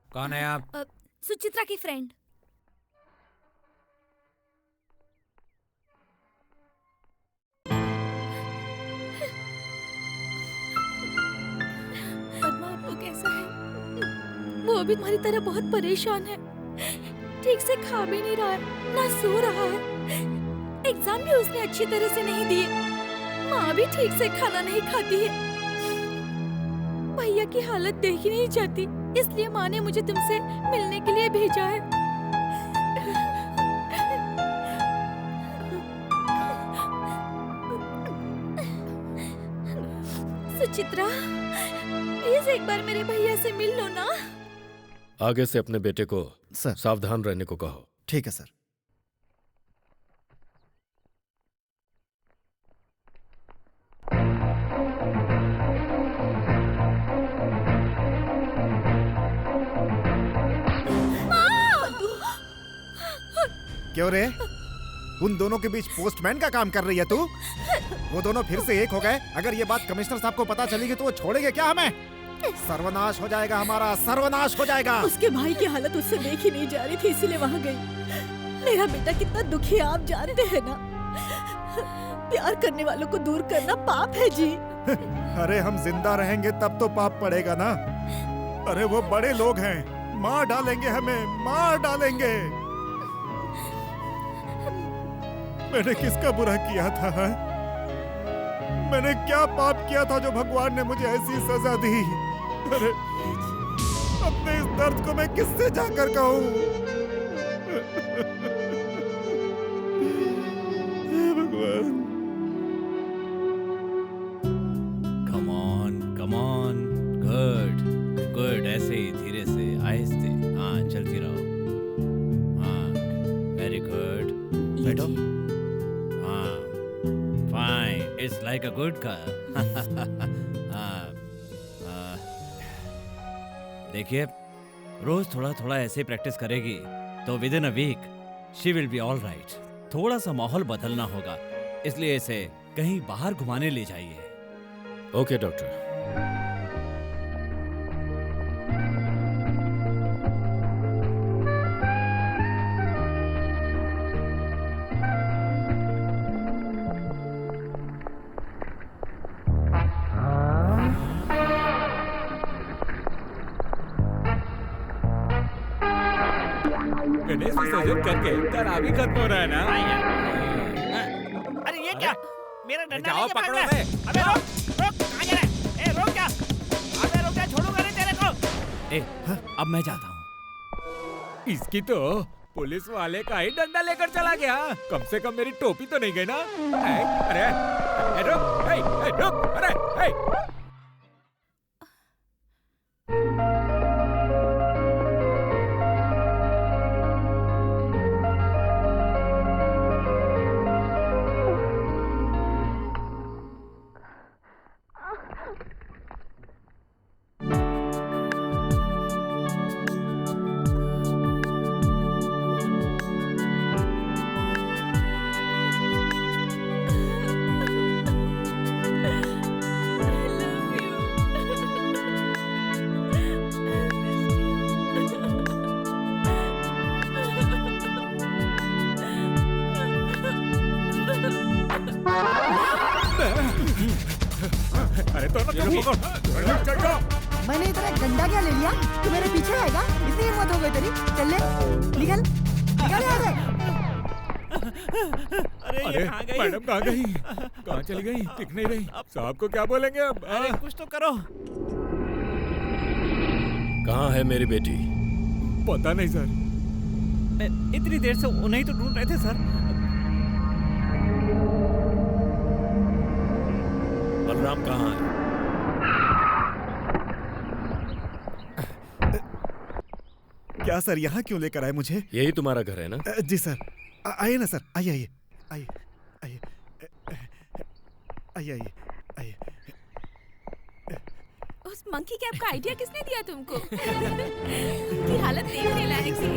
कौन है आप? सुचित्रा की फ्रेंड। पद्मा अब्बू कैसा है? वो अभी तुम्हारी तरह बहुत परेशान है, ठीक से खा भी नहीं रहा है, ना सो रहा है। एग्जाम भी उसने अच्छी तरह से नहीं दिए, माँ भी ठीक से खाना नहीं खाती है। भैया की हालत देखी नहीं जाती, इसलिए माँ ने मुझे तुमसे मिलने के लिए भेजा है। सुचित्रा, प्लीज एक बार मेरे भैया से मिल लो ना। आगे से अपने बेटे को सर सावधान रहने को कहो। ठीक है सर। क्यों रे? उन दोनों के बीच पोस्टमैन का काम कर रही है तू? वो दोनों फिर से एक हो गए। अगर ये बात कमिश्नर साहब को पता चलेगी तो वो छोड़ेंगे क्या हमें? सर्वनाश हो जाएगा हमारा, सर्वनाश हो जाएगा। उसके भाई की हालत उससे देखी नहीं जा रही थी, इसीलिए वहाँ गई। मेरा बेटा कितना दुखी है आप जानते हैं ना। प्यार करने वालों को दूर करना पाप है जी। अरे हम जिंदा रहेंगे तब तो पाप पड़ेगा ना। अरे वो बड़े लोग हैं, मार डालेंगे, हमें मार डालेंगे। मैंने किसका बुरा किया था? मैंने क्या पाप किया था जो भगवान ने मुझे ऐसी सजा दी? अरे अपने इस दर्द को मैं किससे जाकर कहूँ? भगवान। कम ऑन, गुड, ऐसे ही धीरे से, आहिस्ते, हाँ चलती रहो, हाँ वेरी गुड, बैठो, हाँ fine, it's like a good girl. देखिए, रोज थोड़ा थोड़ा ऐसे प्रैक्टिस करेगी तो within a week she will be all right. थोड़ा सा माहौल बदलना होगा, इसलिए इसे कहीं बाहर घुमाने ले जाइए। Okay doctor. गणेश विसर्जन करके तनाव भी खत्म हो रहा है ना। अरे ये क्या? मेरा डंडा जाओ लेके भाग पकड़ो रहा है। उसे। अबे रोक, कहाँ जा रहा है? ए रोक क्या? अबे रोक क्या? छोड़ूंगा नहीं तेरे को। अब मैं जाता हूँ। इसकी तो पुलिस वाले का ही डंडा लेकर चला गया। कम से कम मेरी टोपी तो नहीं गई ना। अरे रुक, अरे मैंने इतना डंडा क्या ले लिया? तू मेरे पीछे आएगा? इतनी हिम्मत हो गई तेरी? चल ले, निकल यहाँ से। अरे मैडम कहाँ गई? कहाँ चली गई? दिख नहीं रही। साहब को क्या बोलेंगे अब? अरे कुछ तो करो। कहाँ है मेरी बेटी? पता नहीं सर। इतनी देर से उन्हें तो ढूंढ रहे थे सर। बलराम कहाँ है? क्या सर, यहाँ क्यों लेकर आए मुझे? यही तुम्हारा घर है ना? जी सर। आइए ना सर, आइए। उस मंकी कैप का आइडिया किसने दिया तुमको? की हालत देखने लायक थी।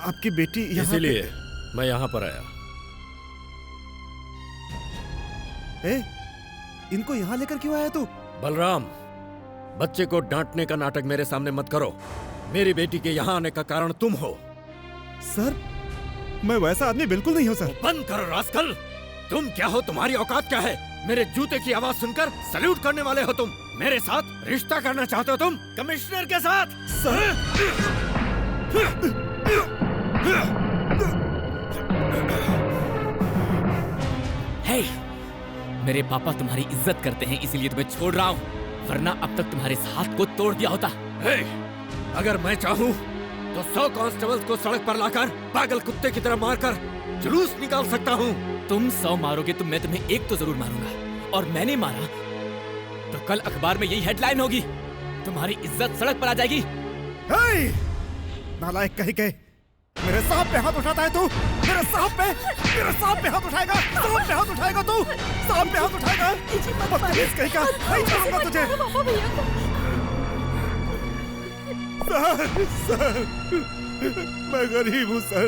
आपकी बेटी यहाँ इसीलिए मैं यहाँ पर आया। इनको यहाँ लेकर क्यों आया तू? बलराम, बच्चे को डांटने का नाटक मेरे सामने मत करो। मेरी बेटी के यहाँ आने का कारण तुम हो। सर, मैं वैसा आदमी बिल्कुल नहीं हूँ सर। बंद करो रास्कल। तुम क्या हो? तुम्हारी औकात क्या है? मेरे जूते की आवाज सुनकर सल्यूट करने वाले हो तुम? मेरे साथ रिश्ता करना चाहते हो तुम? कमिश्नर के साथ? हे, मेरे पापा तुम्हारी इज्जत करते हैं इसीलिए तुम्हें छोड़ रहा हूँ, वरना अब तक तुम्हारे इस हाथ को तोड़ दिया होता। हे, अगर मैं चाहूँ तो 100 कांस्टेबल्स को सड़क पर लाकर पागल कुत्ते की तरह मारकर जुलूस निकाल सकता हूँ। तुम 100 मारोगे तो मैं तुम्हें एक तो जरूर मारूंगा, और मैंने मारा तो कल अखबार में यही हेडलाइन होगी, तुम्हारी इज्जत सड़क पर आ जाएगी। नालायक कहीं के, मेरे साहब पे हाथ उठाता है तू? मेरे साहब पे हाथ उठाएगा? साहब पे हाथ उठाएगा तू? साहब पे हाथ उठाएगा? बदतमीज कहीं का, नहीं छोड़ूंगा तुझे। सर, मैं गरीब हूँ सर,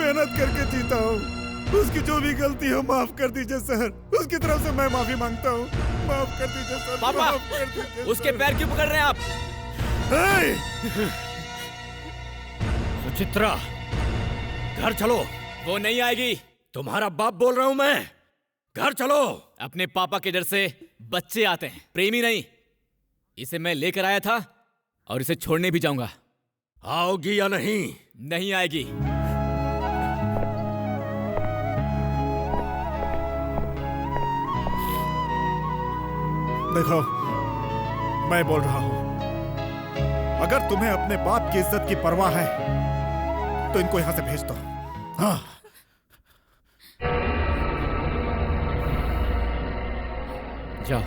मेहनत करके जीता हूँ। उसकी जो भी गलती हो माफ कर दीजिए सर। उसकी तरफ से मैं माफी मांगता हूँ। माफ कर दीजिए सर। पापा, माफ कर दीजिए उसके पैर क्यों पकड़ रहे हैं आप? सुचित्रा, घर चलो। वो नहीं आएगी। तुम्हारा बाप बोल रहा हूं मैं, घर चलो। अपने पापा के डर से बच्चे आते हैं, प्रेमी नहीं। इसे मैं लेकर आया था और इसे छोड़ने भी जाऊंगा। आओगी या नहीं? नहीं आएगी। देखो, मैं बोल रहा हूं, अगर तुम्हें अपने बाप की इज्जत की परवाह है तो इनको यहां से भेज दो। हाँ। जाओ।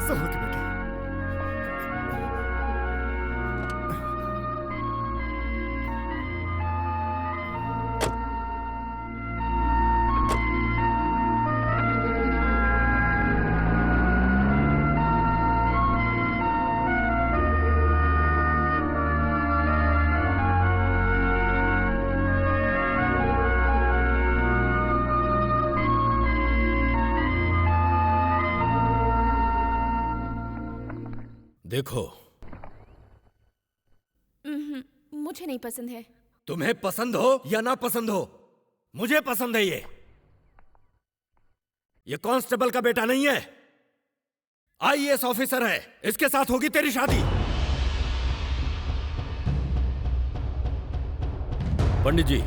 संभल के बेटे। देखो, मुझे नहीं पसंद है। तुम्हें पसंद हो या ना पसंद हो, मुझे पसंद है ये कांस्टेबल का बेटा नहीं है, आईएएस ऑफिसर है। इसके साथ होगी तेरी शादी। पंडित जी,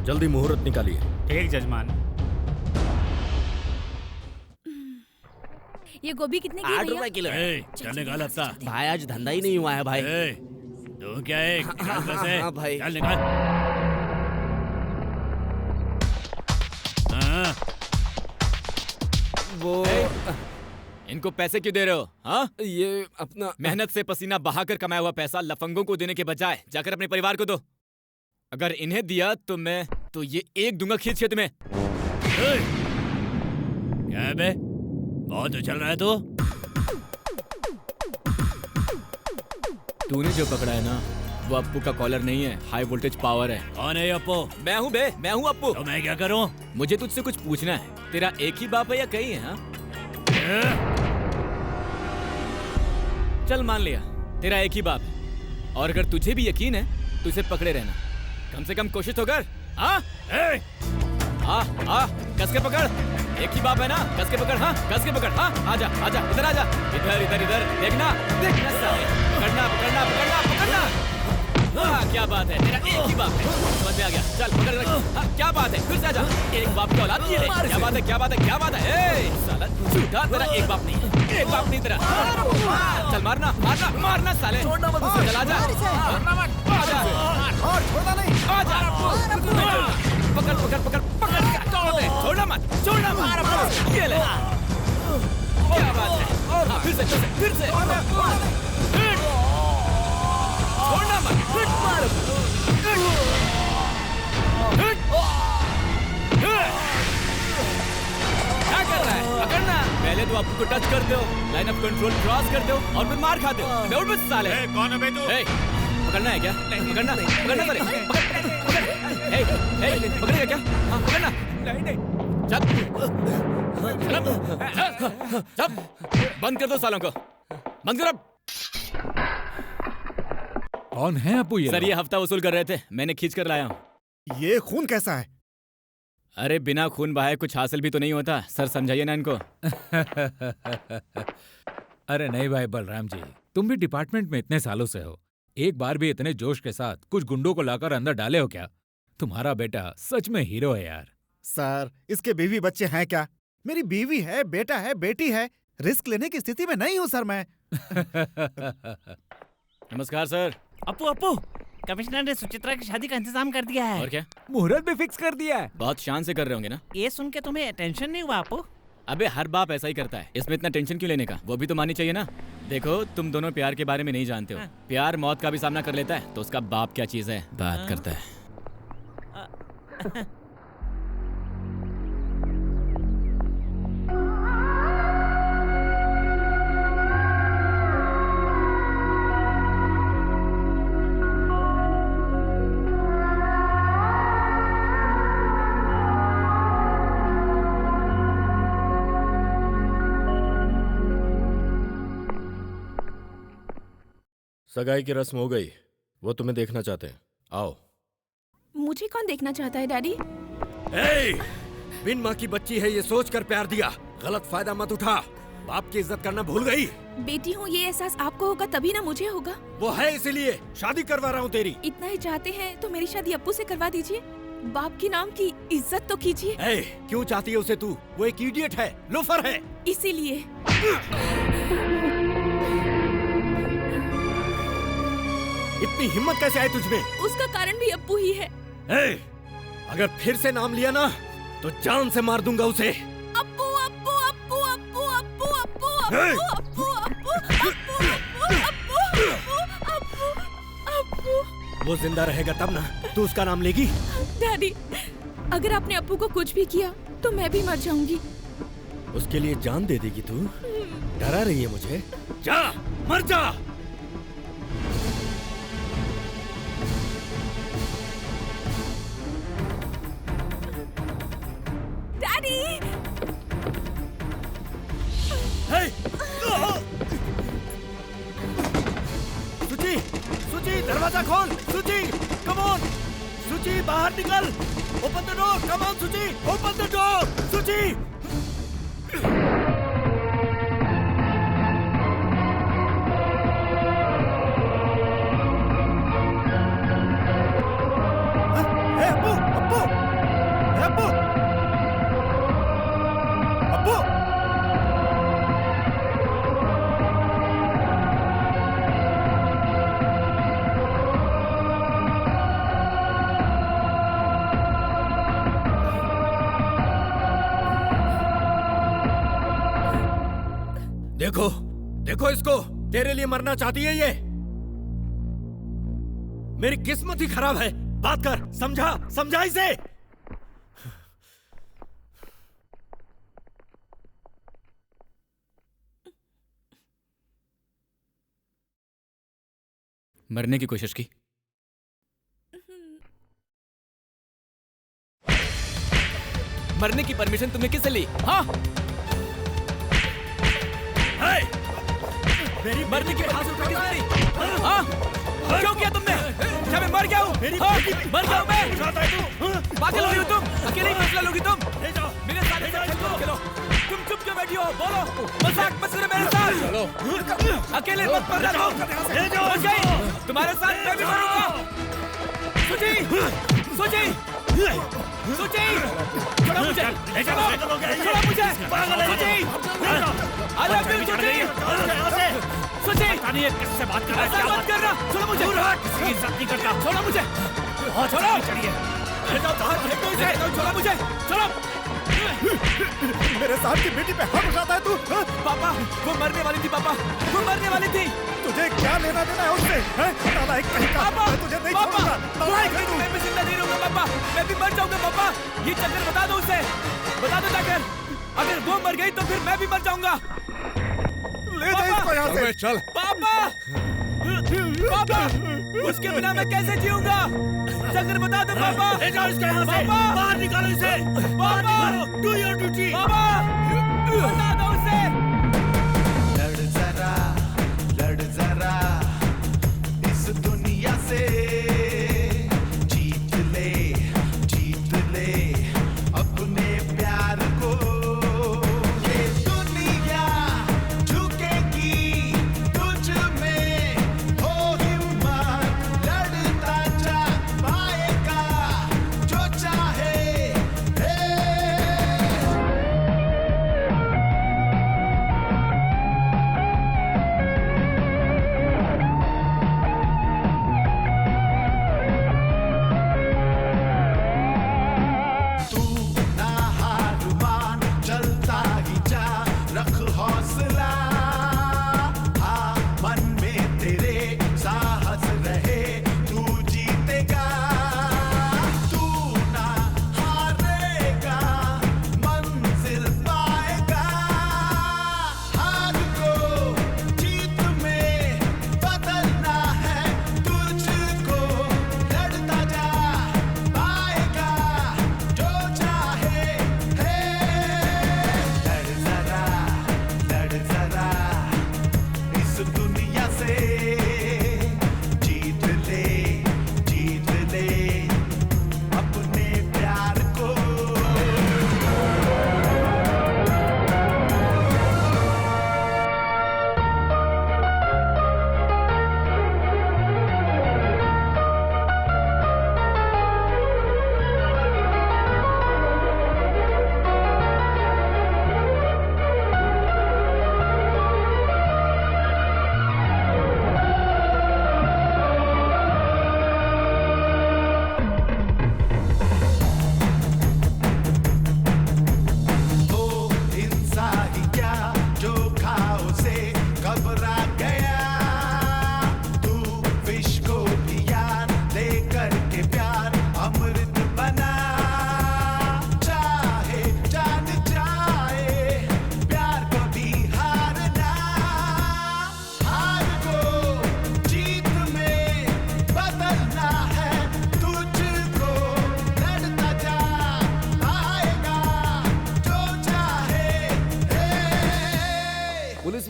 जल्दी मुहूर्त निकालिए। ठीक जजमान। ये गोभी कितने की है 8 भैया? रुपए किलो। चलने का लगता भाई आज धंधा ही नहीं हुआ है भाई। तू क्या है? हाँ भाई। चल निकाल। हाँ। वो इनको पैसे क्यों दे रहे हो? हाँ, ये अपना मेहनत से पसीना बहाकर कमाया हुआ पैसा लफंगों को देने के बजाय जाकर अपने परिवार को दो। अगर इन्हें दिया तो मैं तो ये एक दूंगा खींच के तुम्हें। क्या है बे? बहुत उछल रहा है तू। तूने जो पकड़ा है ना, वो अप्पू का कॉलर नहीं है, हाई वोल्टेज पावर है। कौन है अप्पू? मैं हूँ बे, मैं हूँ अप्पू। तो मैं क्या करूँ? मुझे तुझसे कुछ पूछना है। तेरा एक ही बाप है या कई है? हाँ? चल मान लिया तेरा एक ही बाप है, और अगर तुझे भी यकीन है तो इसे पकड़े रहना। कम से कम कोशिश तो कर। हाँ? कस के पकड़। एक ही बाप है ना, कस के पकड़। हाँ, कस के पकड़। हाँ, आजा आजा, इधर आजा। इधर इधर इधर, देखना देखना साले। पकड़ना पकड़ना पकड़ना पकड़ना। हाँ, क्या बात है, तेरा एक ही बाप है। समझ में आ गया। चल पकड़ रख। हाँ, क्या बात है, फिर से आजा। एक बाप की औलाद ये ले। क्या बात है, क्या बात है, क्या बात है? ए साला झूठा, तेरा एक बाप नहीं है, एक बाप नहीं तेरा। चल मारना मारना मारना साले। छोड़ना मत उसे। चल आजा, मारना मत। आजा और छोड़ना नहीं। आजा, पकड़ पकड़ पकड़ पकड़ के तोड़ दे। छोड़ना मत, छोड़ना मत। ये ले। क्या बात है? हाँ, फिर से फिर से। छोड़ना मत। मार। क्या कर रहा है? पकड़ना। पहले तो आपको टच कर दो, लाइन ऑफ कंट्रोल क्रॉस कर दो और फिर मार खाते हो। दौड़ मत साले। कौन है बे तू? पकड़ना है क्या? पकड़ना पकड़ना साले। पकड़ेगा क्या? हाँ, पकड़ना। नहीं चल बंद कर दो सालों को, बंद करो। कौन है अप्पू ये? सर ये हफ्ता वसूल कर रहे थे, मैंने खींच कर लाया हूँ। ये खून कैसा है? अरे बिना खून बहाए कुछ हासिल भी तो नहीं होता सर, समझाइए ना इनको। अरे नहीं भाई बलराम जी, तुम भी डिपार्टमेंट में इतने सालों से हो, एक बार भी इतने जोश के साथ कुछ गुंडों को लाकर अंदर डाले हो क्या? तुम्हारा बेटा सच में हीरो है यार। सर, इसके बीवी बच्चे हैं क्या? मेरी बीवी है, बेटा है, बेटी है। रिस्क लेने की स्थिति में नहीं हूँ सर मैं। नमस्कार सर। अप्पू अप्पू, कमिश्नर ने सुचित्रा की शादी का इंतजाम कर दिया है। और क्या? मुहूर्त भी फिक्स कर दिया है। बहुत शान से कर रहे होंगे ना? ये सुन के तुम्हें टेंशन नहीं हुआ अप्पू? अबे हर बाप ऐसा ही करता है, इसमें इतना टेंशन क्यों लेने का? वो भी तो माननी चाहिए ना। देखो तुम दोनों प्यार के बारे में नहीं जानते हो। प्यार मौत का भी सामना कर लेता है तो उसका बाप क्या चीज है, बात करता है। सगाई की रस्म हो गई, वो तुम्हें देखना चाहते हैं, आओ। मुझे कौन देखना चाहता है डैडी? बिन माँ की बच्ची है ये सोच कर प्यार दिया, गलत फायदा मत उठा। बाप की इज्जत करना भूल गई। बेटी हूँ, ये एहसास आपको होगा तभी ना मुझे होगा। वो है इसीलिए शादी करवा रहा हूँ तेरी। इतना ही चाहते हैं तो मेरी शादी अप्पू से करवा दीजिए। बाप के नाम की इज्जत तो कीजिए। क्यों चाहती है उसे तू? वो एक इडियट है, लोफर है। इसीलिए इतनी हिम्मत कैसे आई तुझमें? उसका कारण भी अप्पू ही है। अगर फिर से नाम लिया ना तो जान से मार दूंगा उसे। अप्पू अप्पू अप्पू अप्पू अप्पू अप्पू अप्पू अप्पू अप्पू अप्पू। वो जिंदा रहेगा तब ना तू उसका नाम लेगी। डैडी, अगर आपने अप्पू को कुछ भी किया तो मैं भी मर जाऊंगी। उसके लिए जान दे देगी तू? डरा रही है मुझे? जा मर जा। सुची, सुची दरवाजा खोल। सुची, कम ऑन। सुची बाहर निकल। Open the door, come on सुची, ओपन द डोर। सुची। देखो, देखो इसको, तेरे लिए मरना चाहती है ये। मेरी किस्मत ही खराब है। बात कर, समझा, समझा इसे। मरने की कोशिश की? मरने की परमिशन तुमने किससे ली? हाँ, मरने की परमिशन ली? हाँ, क्यों किया तुमने? क्या मैं मर गया हूँ? हाँ, मर गया हूँ मैं? पागल हो गई हो तुम? अकेले ही फैसला लोगी तुम? मेरे साथ खेलो। तुम चुप क्यों बैठी हो? बोलो, मजाक मत करो मेरे साथ। अकेले मत मरना तुम। तुम्हारे साथ मैं भी मरूंगा। सुची, सुची, सुची, छोड़ो मुझे, छोड़ो मुझे, सुची, I love you, सुची, सुची, किससे बात कर रहा है? क्या बात कर रहा? छोड़ो मुझे, किसी की इज्जत नहीं करता। छोड़ो मुझे, छोड़ो, छोड़ो मुझे, छोड़ो। मेरे साथ की बेटी पे हाथ उठाता है तू? पापा, वो मरने वाली थी। पापा, वो मरने वाली थी। तुझे क्या लेना देना है उससे? नालायक कहीं का। मैं तुझे नहीं छोड़ूंगा। नालायक है तू। मैं भी जिंदा नहीं रहूंगा पापा, मैं भी मर जाऊंगा पापा। ये चक्कर बता दो उसे, बता दो जाकर। अगर वो मर गई तो फिर मैं भी मर जाऊंगा। ले जा इसको यहाँ से। चल। पापा, पापा, उसके बिना मैं कैसे जीऊंगा? चक्कर बता दो पापा। ले जाओ इसको यहाँ से। बाहर निकालो इसे। पापा, डू योर ड्यूटी। पापा, बता दो उसे। लड़ जरा इस दुनिया से, जीत ले अपने प्यार को। ये दुनिया झुकेगी तुझ में, हो हिम्मत लड़ता जा, पाएगा जो चाहे।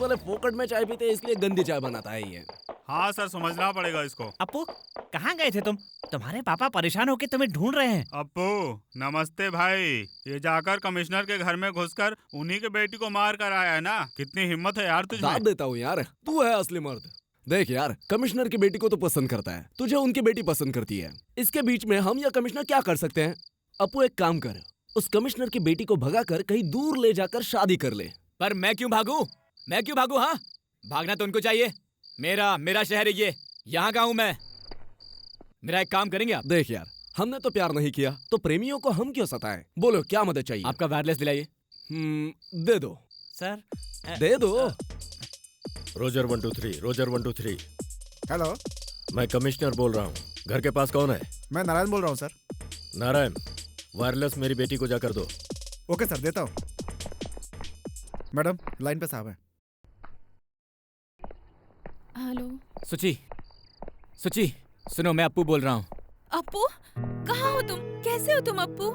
वाले फोकट में चाय पीते हैं, इसलिए गंदी चाय बनाता है ये। हाँ सर, समझना पड़ेगा इसको। अप्पू कहाँ गए थे तुम? तुम्हारे पापा परेशान होके तुम्हें ढूंढ रहे हैं। अप्पू नमस्ते भाई। ये जाकर कमिश्नर के घर में घुसकर उन्हीं के बेटी को मार कर आया है ना। कितनी हिम्मत है यार तुझमें। दाद देता हूँ यार, तू है असली मर्द। देख यार, कमिश्नर की बेटी को तो पसंद करता है, तुझे उनकी बेटी पसंद करती है। इसके बीच में हम या कमिश्नर क्या कर सकते हैं? अप्पू एक काम कर, उस कमिश्नर की बेटी को भगाकर कहीं दूर ले जाकर शादी कर ले। पर मैं क्यों भागूं? मैं क्यों भागूं? हाँ, भागना तो उनको चाहिए। मेरा शहर है ये, यहाँ का हूँ मैं। मेरा एक काम करेंगे आप? देख यार, हमने तो प्यार नहीं किया तो प्रेमियों को हम क्यों सताएं? बोलो क्या मदद चाहिए? आपका वायरलेस दिलाइए। दे दो सर। दे दो। Roger 123, Roger 123। हेलो, मैं कमिश्नर बोल रहा हूँ। घर के पास कौन है? मैं नारायण बोल रहा हूँ सर। नारायण, वायरलेस मेरी बेटी को जाकर दो। ओके सर, देता हूँ। मैडम लाइन पे साहब है। हेलो सुची, सुची सुनो, मैं अप्पू बोल रहा हूँ। अप्पू, कहाँ हो तुम? कैसे हो तुम अप्पू?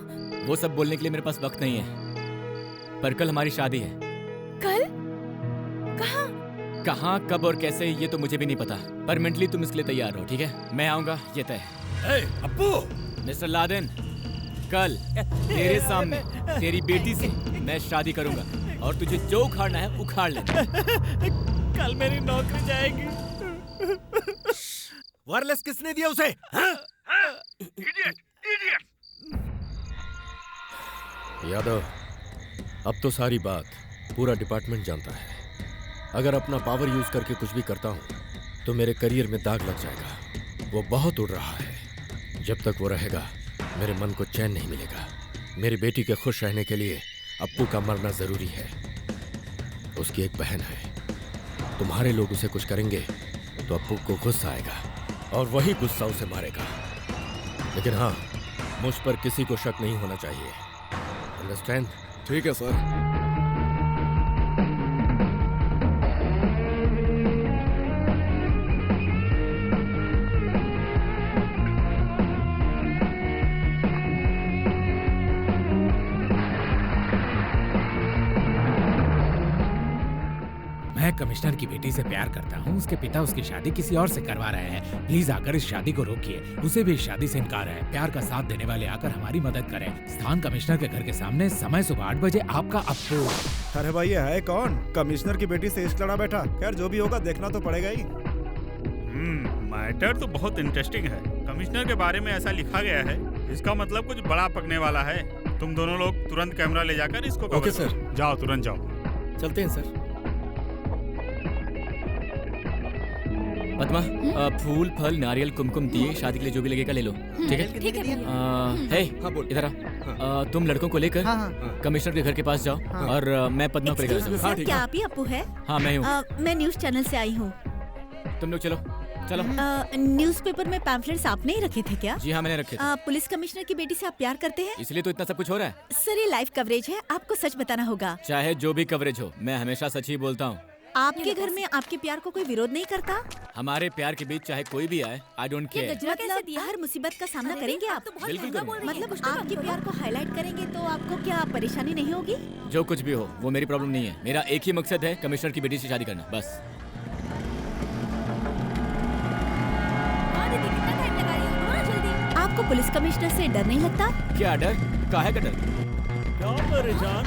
वो सब बोलने के लिए मेरे पास वक्त नहीं है, पर कल हमारी शादी है। कल? कहाँ? कहाँ, कब और कैसे ये तो मुझे भी नहीं पता, पर मेंटली तुम इसके लिए तैयार हो, ठीक है? मैं आऊंगा, ये तय है। अप्पू! मिस्टर लादेन, कल तेरे सामने तेरी बेटी से मैं शादी करूंगा और तुझे जो उखाड़ना है उखाड़ ले। कल मेरी नौकरी जाएगी। वायरलेस किसने दिया उसे? यादव, अब तो सारी बात पूरा डिपार्टमेंट जानता है। अगर अपना पावर यूज करके कुछ भी करता हूँ तो मेरे करियर में दाग लग जाएगा। वो बहुत उड़ रहा है। जब तक वो रहेगा मेरे मन को चैन नहीं मिलेगा। मेरी बेटी के खुश रहने के लिए अप्पू का मरना जरूरी है। उसकी एक बहन है, तुम्हारे लोग उसे कुछ करेंगे तो अप्पू को गुस्सा आएगा और वही गुस्सा उसे मारेगा। लेकिन हाँ, मुझ पर किसी को शक नहीं होना चाहिए। अंडरस्टैंड? ठीक है सर। मैं कमिश्नर की बेटी से प्यार करता हूँ। उसके पिता उसकी शादी किसी और से करवा रहे हैं। प्लीज आकर इस शादी को रोकिए। उसे भी इस शादी से इनकार है। प्यार का साथ देने वाले आकर हमारी मदद करें। स्थान कमिश्नर के घर के सामने, समय सुबह 8 बजे। आपका अप्पू। अरे भाई, ये है कौन? कमिश्नर की बेटी से इश्क लड़ा बैठा। यार जो भी होगा देखना तो पड़ेगा ही। मैटर तो बहुत इंटरेस्टिंग है। कमिश्नर के बारे में ऐसा लिखा गया है, इसका मतलब कुछ बड़ा पकने वाला है। तुम दोनों लोग तुरंत कैमरा ले जाकर इसको कवर ओके करो। सर। जाओ, तुरंत जाओ। चलते हैं सर। पद्मा, फूल, फल, नारियल, कुमकुम दिए, शादी के लिए जो भी लगेगा ले लो, ठीक है? ठीक है भैया। हे, हाँ बोल। इधर आ। तुम लड़कों को लेकर कमिश्नर के घर के पास जाओ और मैं पद्मा को लेकर आता हूँ। सर, क्या आप ही अप्पू है? हाँ, मैं हूँ। मैं न्यूज चैनल से आई हूँ। तुम लोग चलो चलो। न्यूज़पेपर में पैम्फलेट्स आपने ही रखे थे क्या? जी हाँ, मैंने रखे थे। पुलिस कमिश्नर की बेटी से आप प्यार करते हैं? इसलिए तो इतना सब कुछ हो रहा है। सर, ये लाइव कवरेज है, आपको सच बताना होगा। चाहे जो भी कवरेज हो, मैं हमेशा सच ही बोलता हूँ। आपके घर में आपके प्यार को कोई विरोध नहीं करता? हमारे प्यार के बीच चाहे कोई भी आए, आई डोंट केयर। मतलब हर मुसीबत का सामना करेंगे आप? बिल्कुल करूंगा। मतलब आपके प्यार को हाईलाइट करेंगे तो आपको क्या परेशानी नहीं होगी? जो कुछ भी हो वो मेरी प्रॉब्लम नहीं है। मेरा एक ही मकसद है, कमिश्नर की बेटी से शादी करना, बस। आपको पुलिस कमिश्नर से डर नहीं लगता? क्या डर? काहे का डर? क्या परेशान?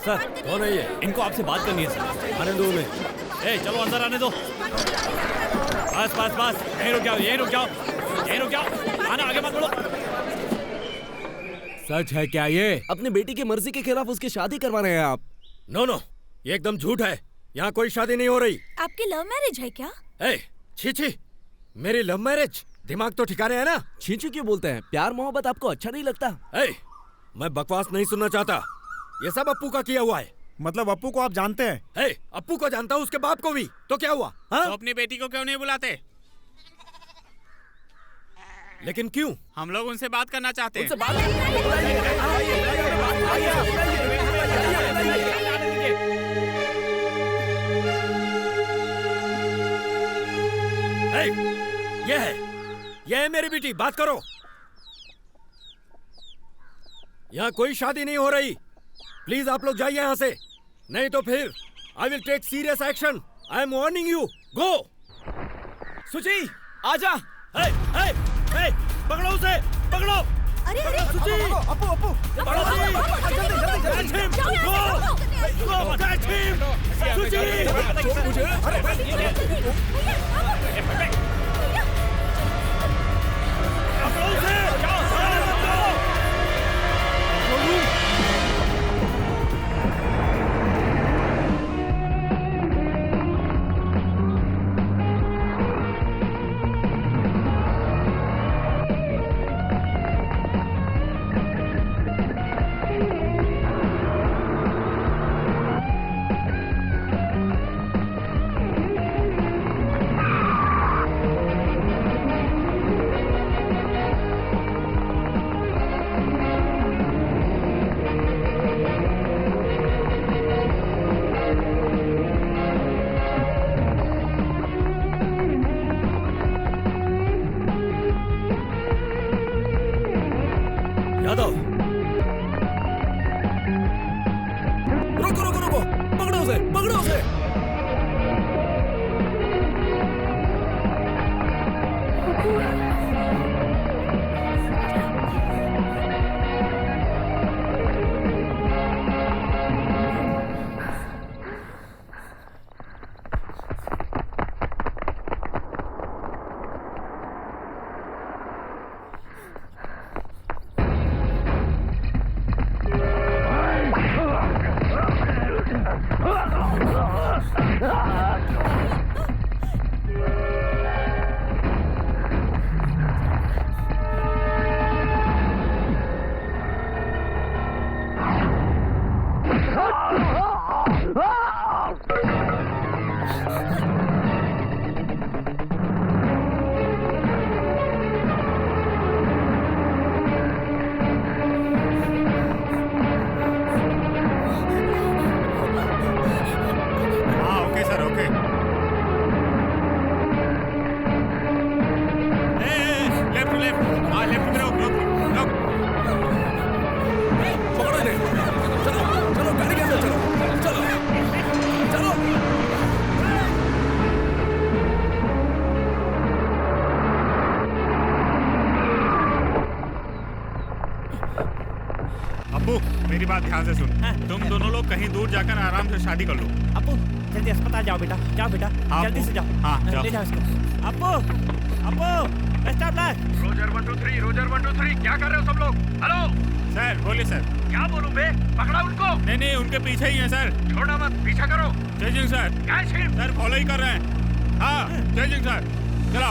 सर, कौन है ये? इनको आपसे बात करनी है सर। आने दो उन्हें। ए, चलो अंदर आने दो। बस बस बस, यहीं रुक जाओ, यहीं रुक जाओ, यहीं रुक जाओ, आना आगे मत बढ़ो। सच है क्या ये? अपनी बेटी की मर्जी के खिलाफ उसकी शादी करवा रहे हैं आप? नो नो, ये एकदम झूठ है। यहाँ कोई शादी नहीं हो रही। आपकी लव मैरिज है क्या? ए, छी छी, मेरी लव मैरिज? दिमाग तो ठिकाने है ना? छींचू क्यों बोलते हैं? प्यार मोहब्बत आपको अच्छा नहीं लगता? ए, मैं बकवास नहीं सुनना चाहता। ये सब अप्पू का किया हुआ है। मतलब अप्पू को आप जानते हैं? ए, अप्पू को जानता हूँ, उसके बाप को भी। तो क्या हुआ? हाँ? तो अपनी बेटी को क्यों नहीं बुलाते? लेकिन क्यों? हम लोग उनसे बात करना चाहते हैं। ये है मेरी बेटी, बात करो। यहाँ कोई शादी नहीं हो रही। प्लीज आप लोग जाइए यहाँ से, नहीं तो फिर I will take serious action. I am warning you. Go. Suchi, आजा। पकड़ो उसे, पकड़ो। अरे अरे, सुची, अप्पू अप्पू, पकड़ो यादव, रुको रुको रुको, पकड़ो उसे, पकड़ो उसे। मेरी बात ध्यान से सुन। तुम दोनों लोग कहीं दूर जाकर आराम से शादी कर लो। अप्पू जल्दी अस्पताल जाओ बेटा, जाओ बेटा, हाँ, जल्दी से जाओ। हाँ, जाओ। ले जाओ इसको। अप्पू अप्पू स्टॉप लैश। रोजर 1 2 3, रोजर 1 2 3, क्या कर रहे हो सब लोग? हेलो सर बोलिए सर। क्या बोलूं बे? पकड़ा उनको। नहीं उनके पीछे ही है सर। छोड़ना मत, पीछा करो। Judging sir. क्या शिव? सर फॉलो ही कर रहे हैं। हाँ जजिंग सर, चलो।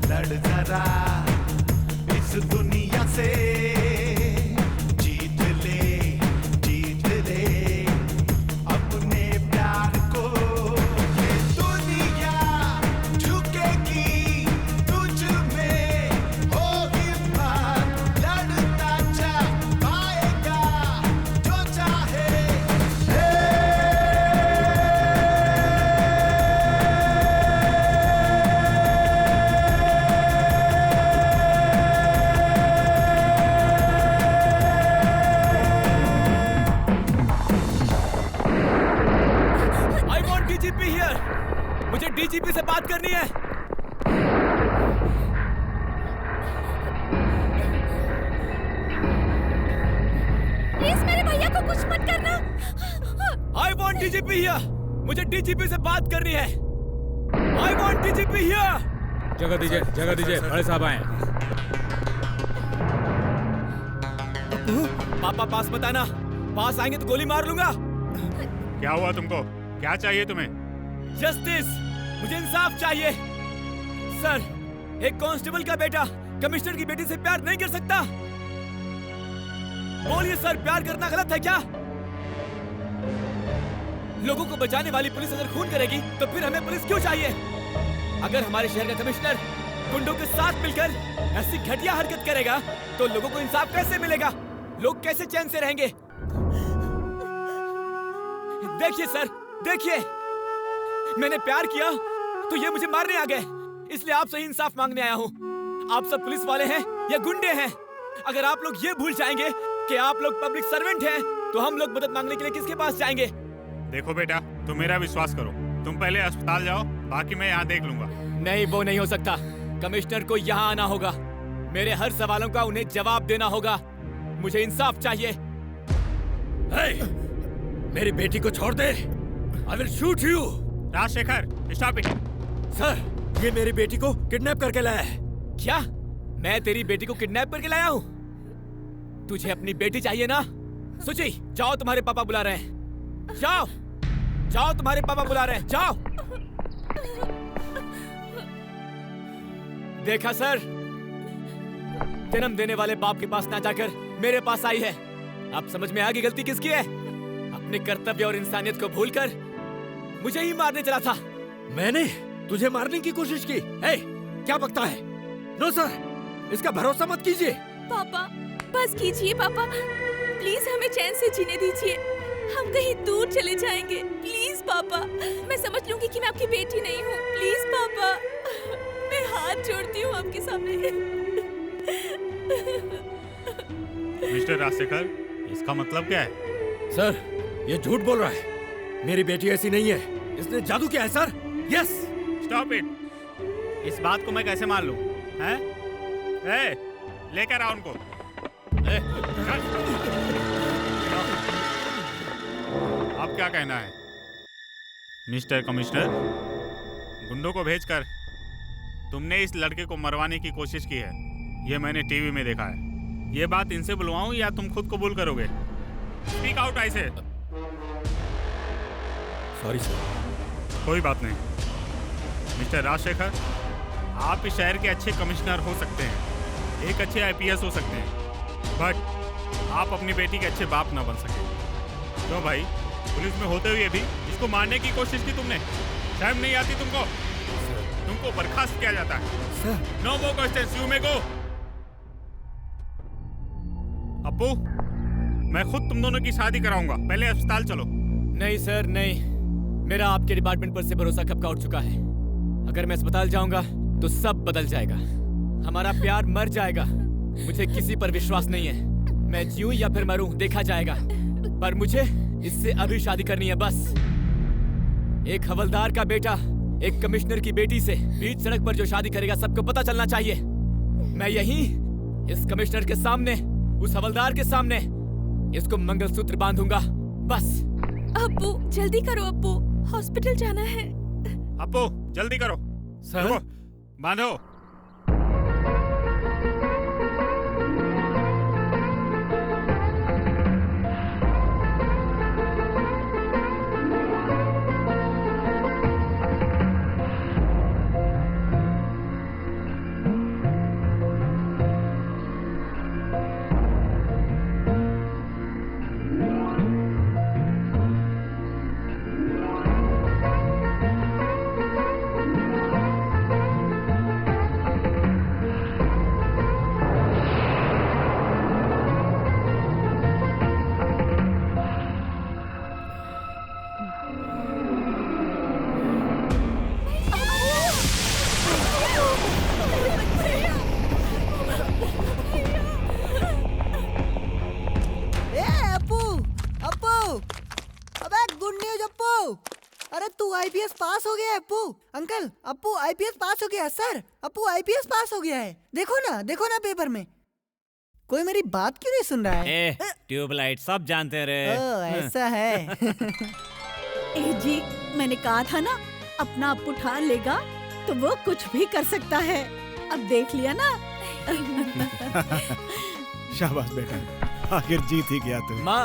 लड़ जरा इस दुनिया से, जीत ले अपने प्यार को। ये दुनिया झुकेगी तुझ में, हो हिम्मत लड़ता जा पाएगा जो चाहे। I want DGP here. मुझे डीजीपी से बात करनी है। प्लीज मेरे भैया को कुछ मत करना। I want DGP here. मुझे डीजीपी से बात करनी है। I want DGP here. जगह दीजिए, बड़े साहब आए। पापा पास बताना, पास आएंगे तो गोली मार लूंगा। क्या हुआ तुमको? क्या चाहिए तुम्हें? जस्टिस, मुझे इंसाफ चाहिए। सर, एक कांस्टेबल का बेटा कमिश्नर की बेटी से प्यार नहीं कर सकता। बोलिए सर, प्यार करना गलत है क्या? लोगों को बचाने वाली पुलिस अगर खून करेगी तो फिर हमें पुलिस क्यों चाहिए? अगर हमारे शहर का कमिश्नर गुंडों के साथ मिलकर ऐसी घटिया हरकत करेगा तो लोगों को इंसाफ कैसे मिलेगा? लोग कैसे चैन से रहेंगे? देखिए सर, देखिए, मैंने प्यार किया तो ये मुझे मारने आ गए, इसलिए आपसे ही इंसाफ मांगने आया हूँ। आप सब पुलिस वाले हैं या गुंडे हैं? अगर आप लोग ये भूल जाएंगे कि आप लोग पब्लिक सर्वेंट हैं, तो हम लोग मदद मांगने के लिए किसके पास जाएंगे? देखो बेटा, तुम मेरा विश्वास करो। तुम पहले अस्पताल जाओ, बाकी मैं यहाँ देख लूंगा। नहीं, वो नहीं हो सकता। कमिश्नर को यहाँ आना होगा। मेरे हर सवालों का उन्हें जवाब देना होगा। मुझे इंसाफ चाहिए। मेरी बेटी को छोड़ दे। I will shoot you. Rajshekhar, stop it. Sir, ये मेरी बेटी को किडनैप करके लाया है। क्या? मैं तेरी बेटी को किडनैप करके लाया हूँ? तुझे अपनी बेटी चाहिए ना? सुची, जाओ, तुम्हारे पापा बुला रहे हैं। जाओ, जाओ, तुम्हारे पापा बुला रहे हैं। जाओ। देखा सर, जन्म देने वाले बाप के पास ना जाकर मेरे पास आई है। अब समझ में आ गई गलती किसकी है? अपने कर्तव्य और इंसानियत को भूलकर मुझे ही मारने चला था। मैंने तुझे मारने की कोशिश की। ए, क्या बकता है? नो सर, इसका भरोसा मत कीजिए। पापा, बस कीजिए पापा, प्लीज हमें चैन से जीने दीजिए। हम कहीं दूर चले जाएंगे, प्लीज पापा। मैं समझ लूंगी कि मैं आपकी बेटी नहीं हूँ। प्लीज पापा, मैं हाथ जोड़ती हूँ आपके सामने। मिस्टर राजशेखर, इसका मतलब क्या है? सर, ये झूठ बोल रहा है। मेरी बेटी ऐसी नहीं है। इसने जादू किया है सर। यस। Stop it. इस बात को मैं कैसे मान लूं? हैं? ए, लेकर आओ उनको। ए, अब क्या कहना है? मिस्टर कमिश्नर, गुंडों को भेजकर तुमने इस लड़के को मरवाने की कोशिश की है, ये मैंने टीवी में देखा है। ये बात इनसे बुलवाऊं या तुम खुद कबूल करोगे? स्पीक आउट आई से। Sorry sir. कोई बात नहीं। मिस्टर राजशेखर, आप इस शहर के अच्छे कमिश्नर हो सकते हैं, एक अच्छे आईपीएस हो सकते हैं, बट आप अपनी बेटी के अच्छे बाप ना बन सके। क्यों भाई, पुलिस में होते हुए भी इसको मारने की कोशिश की तुमने? शर्म नहीं आती तुमको? तुमको बर्खास्त किया जाता है। No more questions, you may go. Appu, मैं खुद तुम दोनों की शादी कराऊंगा। पहले अस्पताल चलो। नहीं सर, नहीं। मेरा आपके डिपार्टमेंट पर से भरोसा कब का उठ चुका है। अगर मैं अस्पताल जाऊंगा तो सब बदल जाएगा। हमारा प्यार मर जाएगा। मुझे किसी पर विश्वास नहीं है। मैं जीऊं या फिर मरूं देखा जाएगा, पर मुझे इससे अभी शादी करनी है बस। एक हवलदार का बेटा एक कमिश्नर की बेटी से बीच सड़क पर जो शादी करेगा सबको पता चलना चाहिए। मैं यहीं इस कमिश्नर के सामने उस हवलदार के सामने इसको मंगलसूत्र बांधूंगा बस। अब्बू जल्दी करो अब्बू, हॉस्पिटल जाना है। अप्पू जल्दी करो। सर रुको, बांधो। अरे तू आईपीएस पास हो गया है अप्पू। अंकल अप्पू आईपीएस पास हो गया है। सर अप्पू आईपीएस पास हो गया है। देखो ना पेपर में। कोई मेरी बात क्यों नहीं सुन रहा है? ट्यूबलाइट सब जानते रहे। ओ, ऐसा है। ए जी, मैंने कहा था ना, अपना अप्पू ठान लेगा तो वो कुछ भी कर सकता है। अब देख लिया ना। शाबाश बेटा, आखिर जीत ही गया तू। माँ,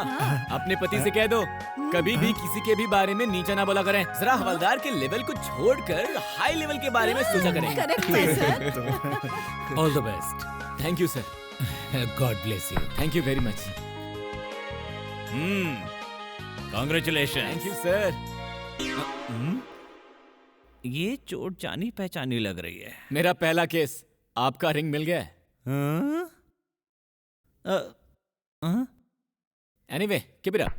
अपने पति से कह दो कभी भी किसी के भी बारे में नीचा ना बोला करें। जरा हवलदार के लेवल को छोड़कर हाई लेवल के बारे में सोचा करें। करेक्ट है sir. All the best. Thank you sir. God bless you. Thank you very much. Congratulation. Thank you sir. ये चोट जानी पहचानी लग रही है। मेरा पहला केस, आपका रिंग मिल गया है। Anyway, keep it up.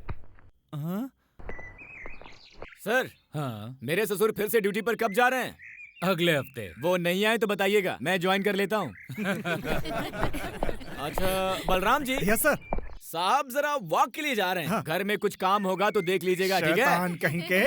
Sir, हाँ, मेरे ससुर फिर से ड्यूटी पर कब जा रहे हैं? अगले हफ्ते। वो नहीं आए तो बताइएगा, मैं ज्वाइन कर लेता हूँ। अच्छा बलराम जी। Yes sir. साहब जरा वॉक के लिए जा रहे हैं। घर में कुछ काम होगा तो देख लीजिएगा, ठीक है? शैतान कहीं के।